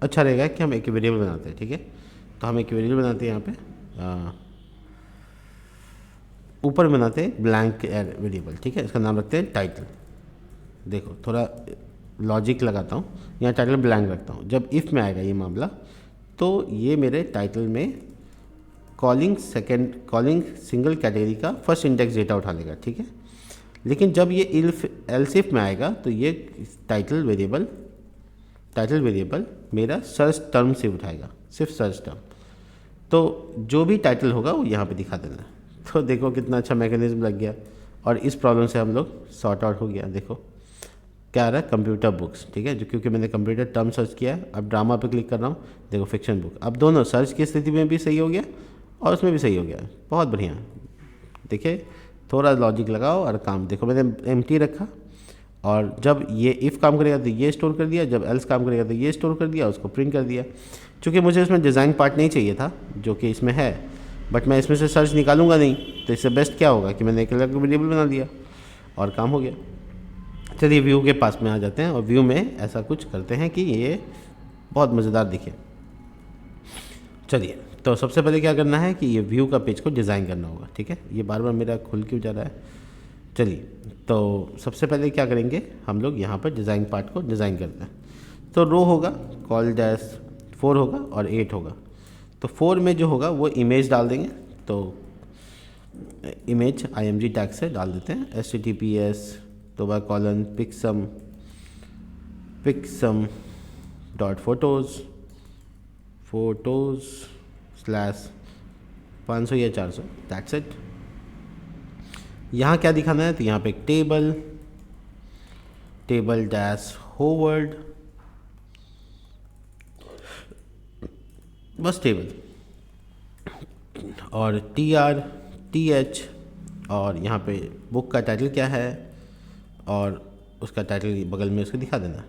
अच्छा रहेगा कि हम एक वेरिएबल बनाते हैं, ठीक है। तो हम एक वेरिएबल बनाते हैं यहाँ पे, ऊपर बनाते हैं ब्लैंक वेरिएबल, ठीक है। इसका नाम रखते हैं टाइटल। देखो थोड़ा लॉजिक लगाता हूँ, यहाँ टाइटल ब्लैंक रखता हूँ। जब इफ़ में आएगा ये मामला तो ये मेरे टाइटल में कॉलिंग सिंगल कैटेगरी का फर्स्ट इंडेक्स डेटा उठा लेगा, ठीक है। लेकिन जब ये एल्स इफ में आएगा तो ये टाइटल वेरिएबल मेरा सर्च टर्म से उठाएगा, सिर्फ सर्च टर्म। तो जो भी टाइटल होगा वो यहाँ पे दिखा देना। तो देखो कितना अच्छा मैकेनिज्म लग गया और इस प्रॉब्लम से हम लोग सॉर्ट आउट हो गया। देखो क्या आ रहा है, कंप्यूटर बुक्स, ठीक है, जो क्योंकि मैंने कंप्यूटर टर्म सर्च किया है। अब ड्रामा पे क्लिक कर रहा हूँ, देखो फिक्शन बुक। अब दोनों सर्च की स्थिति में भी सही हो गया और उसमें भी सही हो गया, बहुत बढ़िया। देखिए थोड़ा लॉजिक लगाओ और काम। देखो मैंने एम्प्टी रखा और जब ये इफ़ काम करेगा तो ये स्टोर कर दिया, जब एल्स काम करेगा तो ये स्टोर कर दिया, उसको प्रिंट कर दिया। चूँकि मुझे इसमें डिज़ाइन पार्ट नहीं चाहिए था जो कि इसमें है, बट मैं इसमें से सर्च निकालूंगा नहीं, तो इससे बेस्ट क्या होगा कि मैंने एक अलग वेरिएबल बना दिया और काम हो गया। चलिए व्यू के पास में आ जाते हैं और व्यू में ऐसा कुछ करते हैं कि ये बहुत मज़ेदार दिखे। चलिए तो सबसे पहले क्या करना है कि ये व्यू का पेज को डिज़ाइन करना होगा, ठीक है। ये बार बार मेरा खुल क्यों जा रहा है। चलिए तो सबसे पहले क्या करेंगे, हम लोग यहाँ पर डिज़ाइन पार्ट को डिज़ाइन करते हैं। तो रो होगा, col-4 होगा और 8 होगा। तो 4 में जो होगा वो इमेज डाल देंगे। तो इमेज img टैग से डाल देते हैं, https:// pixum/500 या 400, दैट्स इट। यहाँ क्या दिखाना है, तो यहाँ पे एक टेबल डैश होवर्ड, बस टेबल, और TH, और यहाँ पे बुक का टाइटल क्या है और उसका टाइटल बगल में उसको दिखा देना,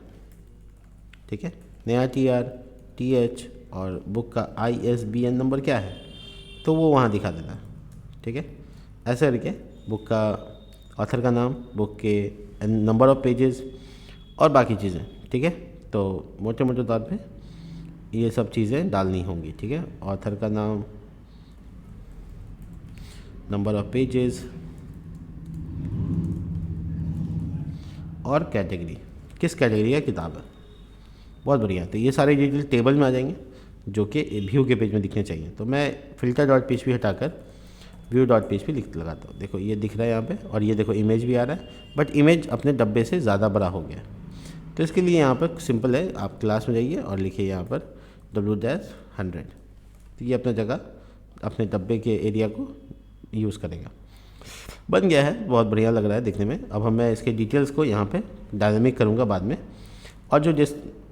ठीक है। नया TH और बुक का ISBN नंबर क्या है तो वो वहाँ दिखा देना, ठीक है। ऐसे करके बुक का ऑथर का नाम, बुक के नंबर ऑफ पेजेस और बाकी चीज़ें, ठीक है। तो मोटे मोटे तौर पे ये सब चीज़ें डालनी होंगी, ठीक है। ऑथर का नाम, नंबर ऑफ पेजेस और कैटेगरी, किस कैटेगरी का किताब है, बहुत बढ़िया। तो ये सारे डिटेल टेबल में आ जाएंगे जो कि व्यू के पेज में दिखने चाहिए। तो मैं filter.php हटाकर view.php लिख लगाता हूँ। देखो ये दिख रहा है यहाँ पे, और ये देखो इमेज भी आ रहा है, बट इमेज अपने डब्बे से ज़्यादा बड़ा हो गया। तो इसके लिए यहाँ पर सिंपल है, आप क्लास में जाइए और लिखिए यहाँ पर W-100। तो ये अपना जगह अपने डब्बे के एरिया को यूज़ करेगा। बन गया है, बहुत बढ़िया लग रहा है दिखने में। अब मैं इसके डिटेल्स को यहाँ पे डायनामिक करूँगा बाद में। और जो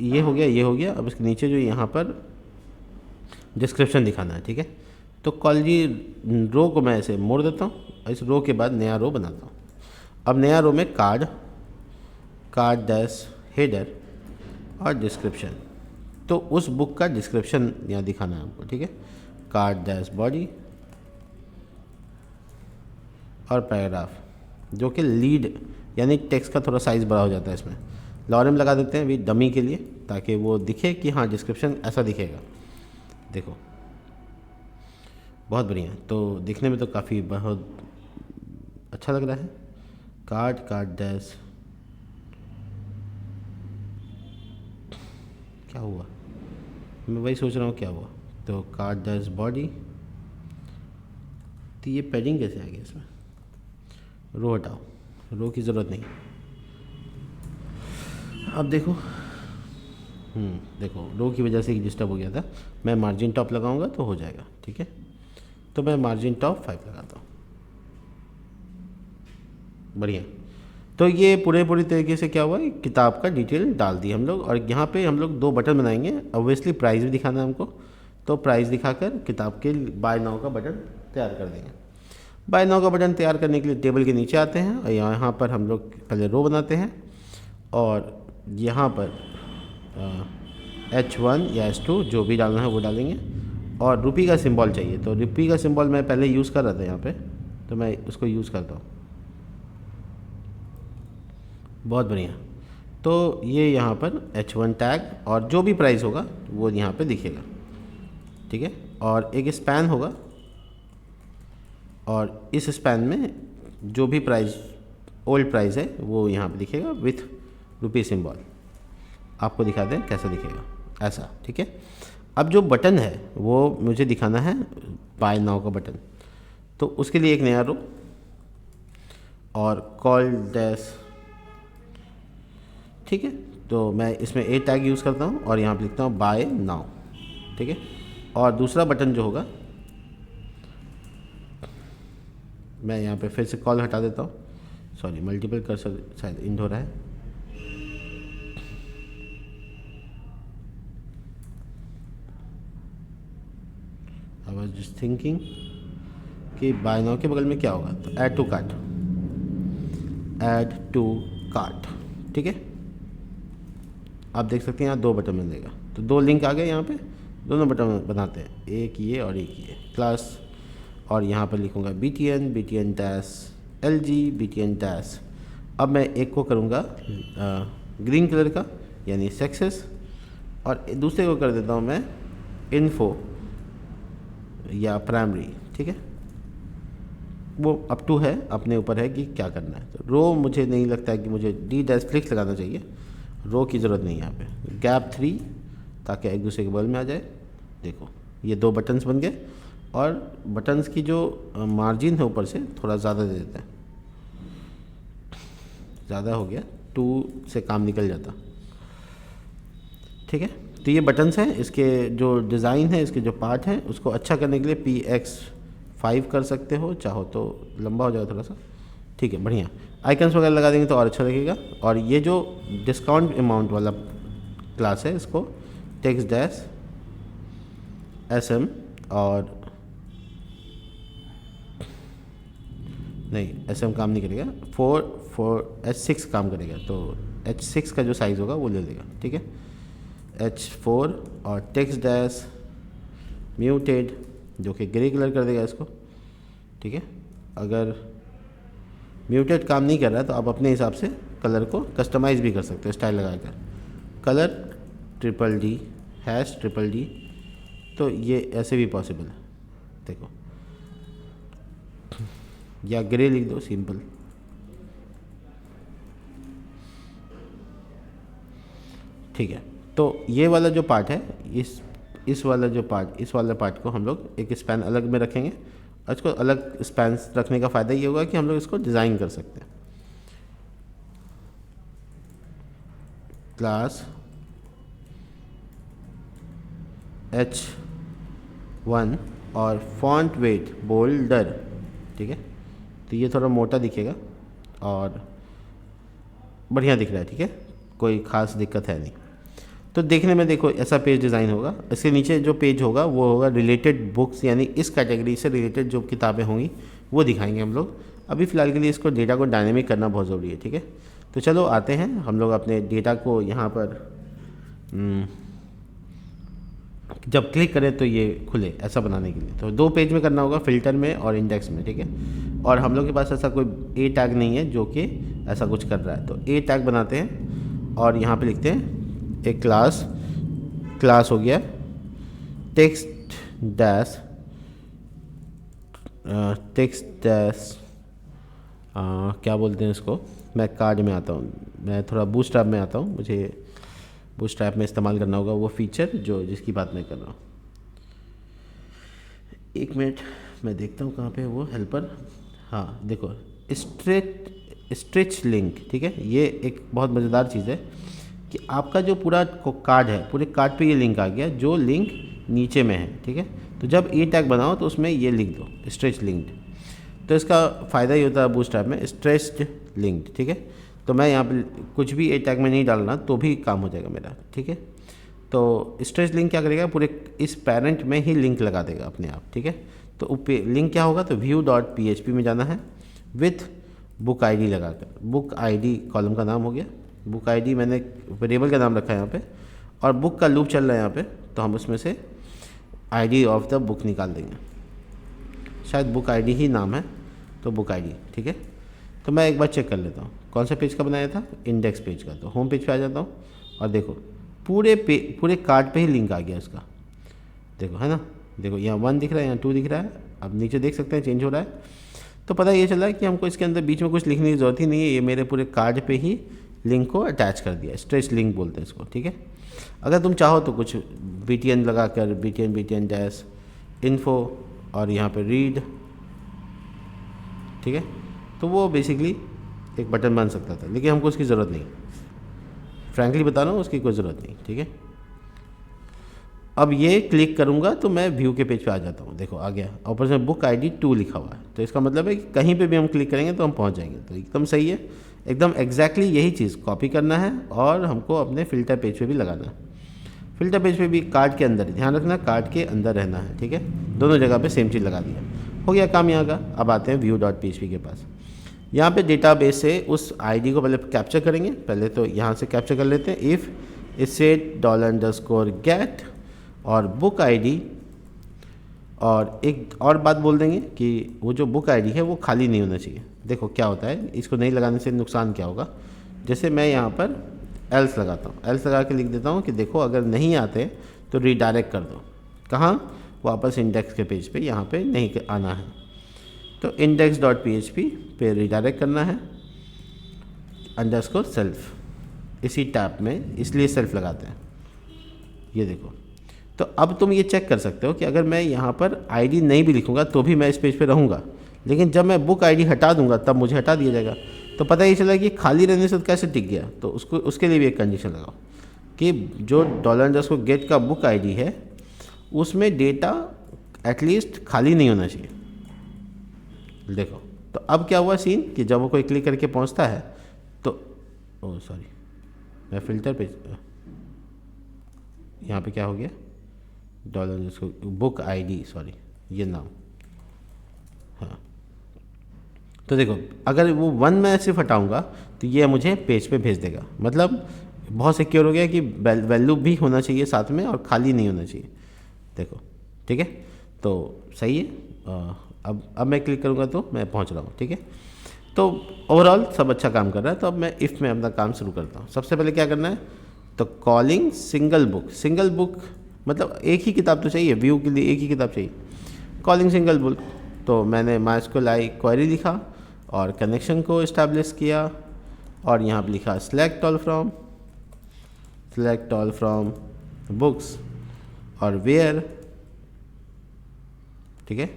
ये हो गया, अब इसके नीचे जो यहाँ पर डिस्क्रिप्शन दिखाना है, ठीक है। तो कॉलेजी रो को मैं ऐसे मोड़ देता हूँ और इस रो के बाद नया रो बनाता हूँ। अब नया रो में कार्ड डैश हेडर और डिस्क्रिप्शन, तो उस बुक का डिस्क्रिप्शन यहाँ दिखाना है हमको, ठीक है। कार्ड डैश बॉडी और पैराग्राफ, जो कि लीड यानी टेक्स्ट का थोड़ा साइज़ बड़ा हो जाता है इसमें। लॉरेम लगा देते हैं अभी डमी के लिए, ताकि वो दिखे कि हाँ डिस्क्रिप्शन ऐसा दिखेगा। देखो बहुत बढ़िया, तो दिखने में तो काफ़ी बहुत अच्छा लग रहा है। कार्ड डैश, क्या हुआ, मैं वही सोच रहा हूँ क्या हुआ। तो कार्ड डैश बॉडी, तो ये पैडिंग कैसे आ गया इसमें, रो हटाओ, रो की ज़रूरत नहीं। अब देखो देखो रो की वजह से डिस्टर्ब हो गया था। मैं मार्जिन टॉप लगाऊंगा तो हो जाएगा, ठीक है। तो मैं मार्जिन टॉप 5 लगाता हूँ, बढ़िया। तो ये पूरी तरीके से क्या हुआ, किताब का डिटेल डाल दी हम लोग। और यहाँ पे हम लोग 2 बटन बनाएंगे, ऑब्वियसली प्राइस भी दिखाना है हमको, तो प्राइस दिखाकर किताब के बाय नाउ का बटन तैयार कर देंगे। बाय नाउ का बटन तैयार करने के लिए टेबल के नीचे आते हैं और यहाँ पर हम लोग पहले रो बनाते हैं और यहाँ पर H1 या H2 जो भी डालना है वो डालेंगे। और रुपी का सिंबल चाहिए, तो रुपी का सिंबल मैं पहले यूज़ कर रहा था यहाँ पे, तो मैं उसको यूज़ करता हूँ। बहुत बढ़िया, तो ये यहाँ पर H1 टैग और जो भी प्राइस होगा वो यहाँ पे दिखेगा, ठीक है। और एक स्पैन होगा और इस स्पैन में जो भी प्राइस ओल्ड प्राइस है वो यहाँ पे दिखेगा विथ रुपी सिंबल। आपको दिखा दें कैसा दिखेगा, ऐसा, ठीक है। अब जो बटन है वो मुझे दिखाना है बाय नाउ का बटन, तो उसके लिए एक नया रो और कॉल डैश, ठीक है। तो मैं इसमें ए टैग यूज़ करता हूँ और यहाँ पे लिखता हूँ बाय नाउ, ठीक है। और दूसरा बटन जो होगा मैं यहाँ पे फिर से कॉल हटा देता हूँ, सॉरी मल्टीपल कर्सर शायद इंड हो रहा है। आई वाज जस्ट थिंकिंग कि बाय नाउ के बगल में क्या होगा, तो ऐड टू कार्ट, ठीक है। आप देख सकते हैं यहाँ 2 बटन मिलेगा, तो 2 लिंक आ गए यहाँ पे, दोनों बटन बनाते हैं, एक ये और एक ये क्लास। और यहाँ पर लिखूँगा BTN dash LG BTN dash. अब मैं एक को करूँगा ग्रीन कलर का यानी सक्सेस, और दूसरे को कर देता हूँ मैं इन्फो या प्राइमरी, ठीक है। वो अप टू है, अपने ऊपर है कि क्या करना है। तो रो मुझे नहीं लगता है कि मुझे D डैश फ्लिक्स लगाना चाहिए, रो की ज़रूरत नहीं है यहाँ पे। गैप 3 ताकि एक दूसरे के बगल में आ जाए। देखो ये 2 बटन्स बन गए और बटन्स की जो मार्जिन है ऊपर से थोड़ा ज़्यादा दे देते हैं, ज़्यादा हो गया, 2 से काम निकल जाता, ठीक है। तो ये बटन्स हैं, इसके जो डिज़ाइन है, इसके जो पार्ट हैं उसको अच्छा करने के लिए PX5 कर सकते हो, चाहो तो लंबा हो जाएगा थोड़ा सा, ठीक है, बढ़िया। आइकन्स वगैरह लगा देंगे तो और अच्छा लगेगा। और ये जो डिस्काउंट अमाउंट वाला क्लास है इसको टेक्स्ट डैश SM और नहीं SM काम नहीं करेगा, 4 H6 काम करेगा, तो H6 का जो साइज़ होगा वो ले लेगा, ठीक है। H4 और टेक्स्ट डैश म्यूटेड जो कि ग्रे कलर कर देगा इसको, ठीक है। अगर म्यूटेड काम नहीं कर रहा है तो आप अपने हिसाब से कलर को कस्टमाइज़ भी कर सकते हो स्टाइल लगाकर। कलर $DD तो ये ऐसे भी पॉसिबल है, देखो, या ग्रे लिख दो सिंपल, ठीक है। तो ये वाला जो पार्ट है, इस वाला पार्ट को हम लोग एक स्पैन अलग में रखेंगे। और इसको अलग स्पैन रखने का फ़ायदा ये होगा कि हम लोग इसको डिज़ाइन कर सकते हैं। क्लास H1 और फॉन्ट वेट बोल्डर, ठीक है। तो ये थोड़ा मोटा दिखेगा और बढ़िया दिख रहा है, ठीक है। कोई ख़ास दिक्कत है नहीं। तो देखने में देखो ऐसा पेज डिज़ाइन होगा। इसके नीचे जो पेज होगा वो होगा रिलेटेड बुक्स, यानी इस कैटेगरी से रिलेटेड जो किताबें होंगी वो दिखाएंगे हम लोग। अभी फ़िलहाल के लिए इसको डेटा को डायनेमिक करना बहुत ज़रूरी है, ठीक है। तो चलो आते हैं हम लोग अपने डेटा को यहाँ पर जब क्लिक करें तो ये खुले, ऐसा बनाने के लिए तो 2 पेज में करना होगा, फ़िल्टर में और इंडेक्स में, ठीक है। और हम लोग के पास ऐसा कोई ए टैग नहीं है जो कि ऐसा कुछ कर रहा है, तो ए टैग बनाते हैं और यहाँ पे लिखते हैं एक क्लास हो गया टेक्स्ट डैश क्या बोलते हैं इसको, मैं कार्ड में आता हूँ, मैं थोड़ा बूटस्ट्रैप में आता हूँ, मुझे बूटस्ट्रैप में इस्तेमाल करना होगा वो फीचर जिसकी बात मैं कर रहा हूँ। 1 मिनट मैं देखता हूँ कहाँ पे है वो हेल्पर। हाँ देखो, स्ट्रेच लिंक, ठीक है। ये एक बहुत मज़ेदार चीज़ है कि आपका जो पूरा कार्ड है, पूरे कार्ड पे ये लिंक आ गया जो लिंक नीचे में है, ठीक है। तो जब ए टैग बनाओ तो उसमें ये लिख दो स्ट्रेच लिंक्ड। तो इसका फ़ायदा ये होता है बूटस्ट्रैप में स्ट्रेच्ड लिंक्ड, ठीक है। तो मैं यहाँ पे कुछ भी ए टैग में नहीं डालना तो भी काम हो जाएगा मेरा, ठीक है। तो स्ट्रेच लिंक क्या करेगा, पूरे इस पेरेंट में ही लिंक लगा देगा अपने आप, ठीक है। तो लिंक क्या होगा, तो view.php में जाना है विथ बुक आईडी लगाकर, बुक आईडी कॉलम का नाम हो गया, बुक आईडी मैंने वेरिएबल का नाम रखा है यहाँ पे, और बुक का लूप चल रहा है यहाँ पे, तो हम उसमें से आईडी ऑफ द बुक निकाल देंगे, शायद बुक आईडी ही नाम है, तो बुक आईडी, ठीक है। तो मैं एक बार चेक कर लेता हूँ कौन सा पेज का बनाया था, इंडेक्स पेज का। तो होम पेज पे आ जाता हूँ और देखो पूरे कार्ड पे ही लिंक आ गया इसका, देखो है ना, देखो यहाँ 1 दिख रहा है, यहाँ 2 दिख रहा है, अब नीचे देख सकते हैं चेंज हो रहा है। तो पता ये चला है कि हमको इसके अंदर बीच में कुछ लिखने की ज़रूरत ही नहीं है, ये मेरे पूरे कार्ड पे ही लिंक को अटैच कर दिया, स्ट्रेच लिंक बोलते हैं इसको, ठीक है। अगर तुम चाहो तो कुछ BTN लगा कर BTN डैश इन्फो और यहाँ पे रीड, ठीक है, तो वो बेसिकली एक बटन बन सकता था, लेकिन हमको उसकी ज़रूरत नहीं, फ्रैंकली बता रहा हूँ उसकी कोई ज़रूरत नहीं, ठीक है। अब ये क्लिक करूँगा तो मैं व्यू के पेज पे आ जाता हूँ, देखो आ गया, ऊपर से बुक आईडी 2 लिखा हुआ है, तो इसका मतलब है कि कहीं पे भी हम क्लिक करेंगे तो हम पहुँच जाएंगे। तो एकदम सही है, एकदम एग्जैक्टली यही चीज़ कॉपी करना है और हमको अपने फ़िल्टर पेज पे भी लगाना है। फ़िल्टर पेज पे भी कार्ड के अंदर, ध्यान रखना कार्ड के अंदर रहना है, ठीक है। दोनों जगह पे सेम चीज़ लगा दिया, हो गया काम यहाँ का। अब आते हैं view.php के पास। यहाँ पे डेटाबेस से उस आईडी को पहले कैप्चर करेंगे, पहले तो यहाँ से कैप्चर कर लेते हैं, इफ़ $get और बुक आईडी, और एक और बात बोल देंगे कि वो जो बुक आईडी है वो खाली नहीं होना चाहिए। देखो क्या होता है, इसको नहीं लगाने से नुकसान क्या होगा, जैसे मैं यहाँ पर एल्स लगाता हूँ, एल्स लगा के लिख देता हूँ कि देखो अगर नहीं आते तो रीडायरेक्ट कर दो, कहाँ, वापस इंडेक्स के पेज पे, यहाँ पे नहीं आना है, तो index.php पे रीडायरेक्ट करना है _self, इसी टैब में, इसलिए सेल्फ लगाते हैं, ये देखो। तो अब तुम ये चेक कर सकते हो कि अगर मैं यहाँ पर आईडी नहीं भी लिखूँगा तो भी मैं इस पेज पे रहूँगा, लेकिन जब मैं बुक आईडी हटा दूँगा तब मुझे हटा दिया जाएगा। तो पता ही चला कि खाली रहने से तो कैसे टिक गया, तो उसके लिए भी एक कंडीशन लगाओ कि जो $get का बुक आईडी है उसमें डेटा एटलीस्ट खाली नहीं होना चाहिए। देखो तो अब क्या हुआ सीन कि जब वो कोई क्लिक करके पहुंचता है तो सॉरी, मैं फ़िल्टर पे यहाँ पे क्या हो गया, बुक आईडी, सॉरी ये नाम, हाँ। तो देखो अगर वो 1 मैं सिर्फ हटाऊँगा तो ये मुझे पेज पे भेज देगा, मतलब बहुत सिक्योर हो गया कि वैल्यू भी होना चाहिए साथ में और खाली नहीं होना चाहिए। देखो ठीक है, तो सही है। अब मैं क्लिक करूँगा तो मैं पहुँच रहा हूँ, ठीक है। तो ओवरऑल सब अच्छा काम कर रहा है। तो अब मैं इफ़ में अपना काम शुरू करता हूँ। सबसे पहले क्या करना है, तो कॉलिंग सिंगल बुक मतलब एक ही किताब तो चाहिए, व्यू के लिए एक ही किताब चाहिए, कॉलिंग सिंगल बुक। तो मैंने MySQL क्वेरी लिखा और कनेक्शन को इस्टेब्लिश किया और यहाँ पर लिखा सेलेक्ट ऑल फ्रॉम बुक्स और वेयर, ठीक है,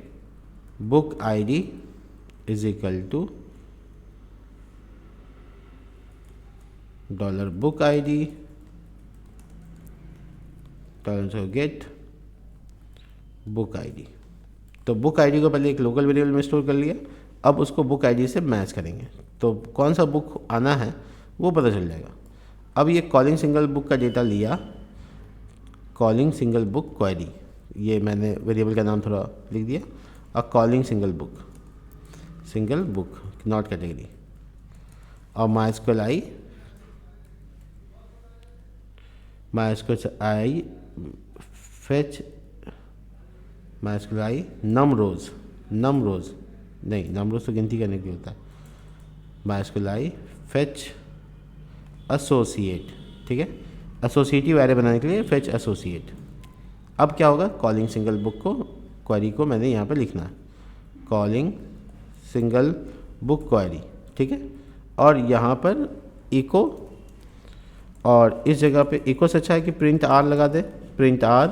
book ID is equal to $book ID get book ID. तो बुक आईडी को पहले एक लोकल वेरिएबल में स्टोर कर लिया, अब उसको बुक आईडी से मैच करेंगे तो कौन सा बुक आना है वो पता चल जाएगा। अब ये कॉलिंग सिंगल बुक का डेटा लिया, कॉलिंग सिंगल बुक क्वेरी, ये मैंने वेरिएबल का नाम थोड़ा लिख दिया, uh calling single book not category, और MySQL i fetch MySQL num rows नहीं, नम रोज़ तो गिनती करने के लिए होता है, MySQL फेच एसोसिएट, ठीक है, एसोसिएटिव एरे बनाने के लिए फेच एसोसिएट। अब क्या होगा, कॉलिंग सिंगल बुक को क्वेरी को मैंने यहाँ पे लिखना है, कॉलिंग सिंगल बुक क्वेरी, ठीक है, और यहाँ पर इको, और इस जगह पे इको से अच्छा है कि प्रिंट आर लगा दे, प्रिंट आर,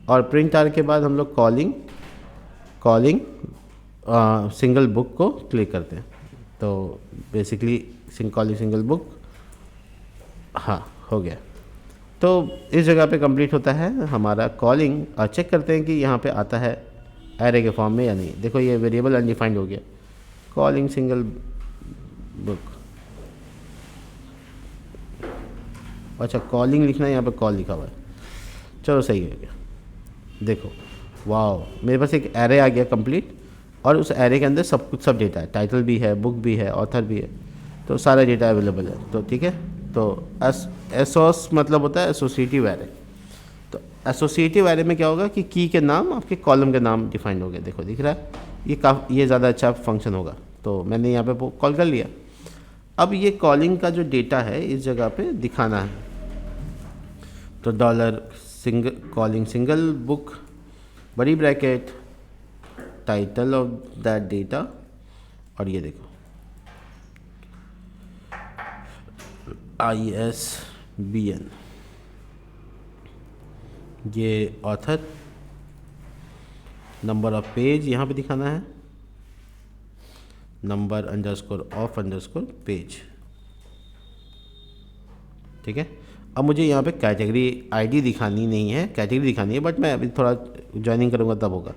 और प्रिंट आर के बाद हम लोग कॉलिंग सिंगल बुक को क्लिक करते हैं। तो बेसिकली कॉलिंग सिंगल बुक, हाँ हो गया। तो इस जगह पे कंप्लीट होता है हमारा कॉलिंग, और चेक करते हैं कि यहाँ पे आता है एरे के फॉर्म में या नहीं। देखो ये वेरिएबल अनडिफाइंड हो गया, कॉलिंग सिंगल बुक, अच्छा कॉलिंग लिखना है, यहाँ पे कॉल लिखा हुआ है, चलो सही हो गया। देखो वाह, मेरे पास एक एरे आ गया कंप्लीट, और उस एरे के अंदर सब कुछ, सब डेटा है, टाइटल भी है, बुक भी है, ऑथर भी है, तो सारा डेटा अवेलेबल है। तो ठीक है, तो एसोस मतलब होता है एसोसिएटिव एरे। तो एसोसिएटिव एरे में क्या होगा कि की के नाम आपके कॉलम के नाम डिफाइंड हो गए। देखो दिख रहा है, ये ज़्यादा अच्छा फंक्शन होगा, तो मैंने यहाँ पे कॉल कर लिया। अब ये कॉलिंग का जो डेटा है इस जगह पे दिखाना है, तो कॉलिंग सिंगल बुक बड़ी bracket title of that data, और ये देखो ISBN, ये ऑथर, नंबर ऑफ पेज यहाँ पे दिखाना है, number underscore of underscore page, ठीक है। अब मुझे यहाँ पे कैटेगरी आईडी दिखानी नहीं है, कैटेगरी दिखानी है, बट मैं अभी थोड़ा ज्वाइनिंग करूँगा तब होगा।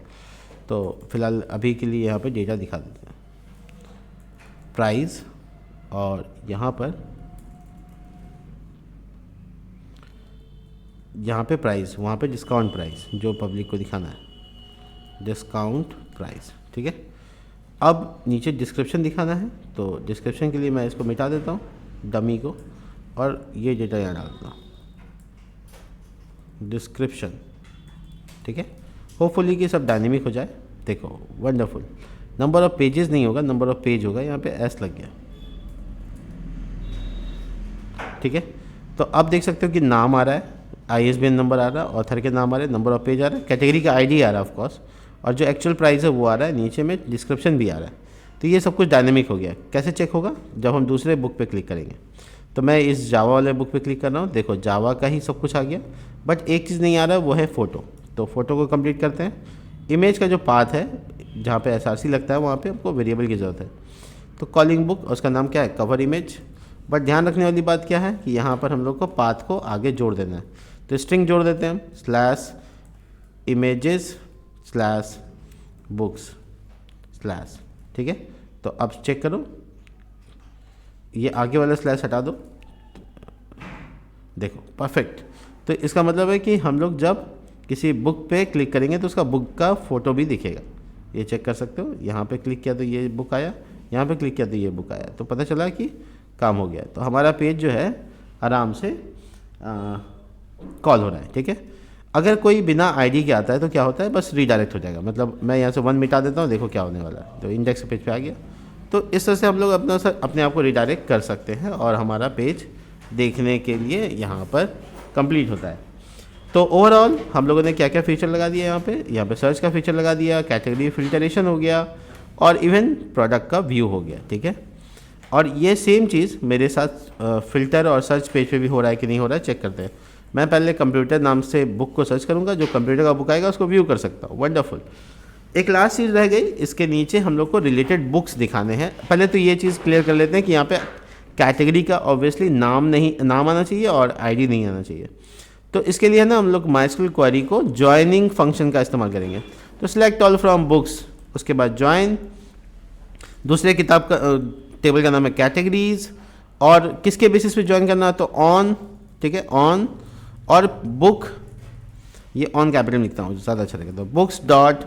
तो फिलहाल अभी के लिए यहाँ पे डेटा दिखा देते हैं, प्राइस, और यहाँ पे प्राइस, वहाँ पे डिस्काउंट प्राइस जो पब्लिक को दिखाना है, डिस्काउंट प्राइस, ठीक है। अब नीचे डिस्क्रिप्शन दिखाना है, तो डिस्क्रिप्शन के लिए मैं इसको मिटा देता हूँ डमी को, और ये डेटा यहाँ डाल देता हूँ डिस्क्रिप्शन, ठीक है। होपफुली कि सब डायनेमिक हो जाए। देखो वंडरफुल, नंबर ऑफ पेजेस नहीं होगा, नंबर ऑफ पेज होगा, यहाँ पे एस लग गया, ठीक है। तो अब देख सकते हो कि नाम आ रहा है, ISBN नंबर आ रहा है, ऑथर के नाम आ रहे हैं, नंबर ऑफ पेज आ रहा है, कैटेगरी का ID आ रहा है ऑफ कोर्स, और जो एक्चुअल प्राइस है वो आ रहा है, नीचे में डिस्क्रिप्शन भी आ रहा है। तो ये सब कुछ डायनेमिक हो गया। कैसे चेक होगा, जब हम दूसरे बुक पे क्लिक करेंगे। तो मैं इस जावा वाले बुक पे क्लिक कर रहा हूँ, देखो जावा का ही सब कुछ आ गया, बट एक चीज़ नहीं आ रहा, वो है फ़ोटो। तो फ़ोटो को कंप्लीट करते हैं। इमेज का जो पाथ है, जहाँ पे SRC लगता है, वहाँ पे आपको वेरिएबल की ज़रूरत है। तो कॉलिंग बुक, उसका नाम क्या है, कवर इमेज। बट ध्यान रखने वाली बात क्या है कि यहाँ पर हम लोग को पाथ को आगे जोड़ देना है। तो स्ट्रिंग जोड़ देते हैं हम, slash images slash books slash, ठीक है। तो अब चेक करो, ये आगे वाला स्लैश हटा दो, देखो परफेक्ट। तो इसका मतलब है कि हम लोग जब किसी बुक पे क्लिक करेंगे तो उसका बुक का फ़ोटो भी दिखेगा। ये चेक कर सकते हो, यहाँ पे क्लिक किया तो ये बुक आया, यहाँ पे क्लिक किया तो ये बुक आया, तो पता चला कि काम हो गया। तो हमारा पेज जो है आराम से कॉल हो रहा है, ठीक है। अगर कोई बिना आईडी के आता है तो क्या होता है, बस रीडायरेक्ट हो जाएगा। मतलब मैं यहाँ से 1 मिटा देता हूँ, देखो क्या होने वाला है, तो इंडेक्स पेज पे आ गया। तो इस तरह से हम लोग अपने आप को रीडायरेक्ट कर सकते हैं, और हमारा पेज देखने के लिए यहाँ पर कंप्लीट होता है। तो ओवरऑल हम लोगों ने क्या क्या फीचर लगा दिया यहाँ पे सर्च का फीचर लगा दिया, कैटेगरी फिल्टरेशन हो गया, और इवन प्रोडक्ट का व्यू हो गया, ठीक है। और ये सेम चीज़ मेरे साथ फ़िल्टर और सर्च पेज पे भी हो रहा है कि नहीं हो रहा है, चेक करते हैं। मैं पहले कंप्यूटर नाम से बुक को सर्च करूँगा, जो कंप्यूटर का बुक आएगा उसको व्यू कर सकता हूँ। वंडरफुल। एक लास्ट चीज़ रह गई, इसके नीचे हम लोग को रिलेटेड बुक्स दिखाने हैं। पहले तो ये चीज़ क्लियर कर लेते हैं कि यहाँ पे कैटेगरी का ऑब्वियसली नाम आना चाहिए और आईडी नहीं आना चाहिए। तो इसके लिए ना हम लोग MySQL क्वेरी को ज्वाइनिंग फंक्शन का इस्तेमाल करेंगे। तो सिलेक्ट ऑल फ्रॉम बुक्स, उसके बाद ज्वाइन, दूसरे किताब का टेबल का नाम है कैटेगरीज, और किसके बेसिस पे ज्वाइन करना है, तो ऑन, ठीक है, ऑन, और बुक, ये ऑन कैपिटल लिखता हूँ ज़्यादा अच्छा लगेगा, तो books dot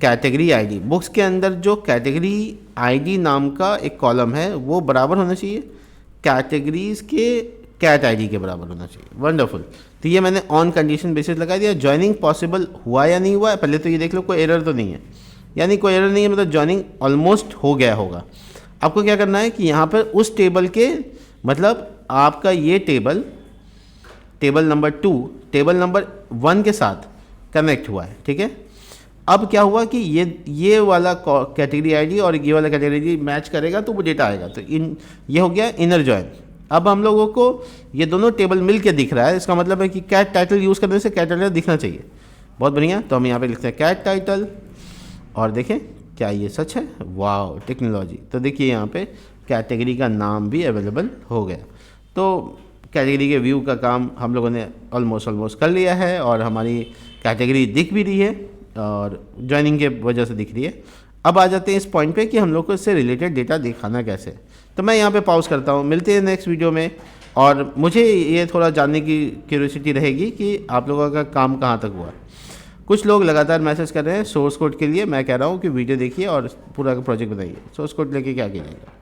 category ID, books के अंदर जो कैटेगरी आईडी नाम का एक कॉलम है वो बराबर होना चाहिए कैटेगरीज के कैट आईडी के बराबर होना चाहिए। वंडरफुल। तो ये मैंने ऑन कंडीशन बेसिस लगा दिया। ज्वाइनिंग पॉसिबल हुआ या नहीं हुआ है, पहले तो ये देख लो कोई एरर तो नहीं है, यानी कोई एरर नहीं है, मतलब ज्वाइनिंग ऑलमोस्ट हो गया होगा। आपको क्या करना है कि यहाँ पर उस टेबल के, मतलब आपका ये table, table number 2 table number 1 के साथ कनेक्ट हुआ है, ठीक है। अब क्या हुआ कि ये वाला कैटेगरी आईडी और ये वाला कैटेगरी आईडी मैच करेगा तो वो डेटा आएगा, तो ये हो गया इनर जॉइन। अब हम लोगों को ये दोनों टेबल मिल के दिख रहा है, इसका मतलब है कि कैट टाइटल यूज़ करने से कैट टाइटल दिखना चाहिए। बहुत बढ़िया। तो हम यहाँ पे लिखते हैं कैट टाइटल, और देखें क्या ये सच है, वाह टेक्नोलॉजी। तो देखिए यहाँ पे कैटेगरी का नाम भी अवेलेबल हो गया। तो कैटेगरी के व्यू का काम हम लोगों ने ऑलमोस्ट कर लिया है, और हमारी कैटेगरी दिख भी रही है और ज्वाइनिंग के वजह से दिख रही है। अब आ जाते हैं इस पॉइंट पे कि हम लोग को इससे रिलेटेड डेटा दिखाना कैसे। तो मैं यहाँ पे पॉज करता हूँ, मिलते हैं नेक्स्ट वीडियो में। और मुझे ये थोड़ा जानने की क्यूरियोसिटी रहेगी कि आप लोगों का काम कहाँ तक हुआ। कुछ लोग लगातार मैसेज कर रहे हैं सोर्स कोड के लिए, मैं कह रहा हूँ कि वीडियो देखिए और पूरा प्रोजेक्ट बनाइए। सोर्स कोड लेके क्या कीजिएगा।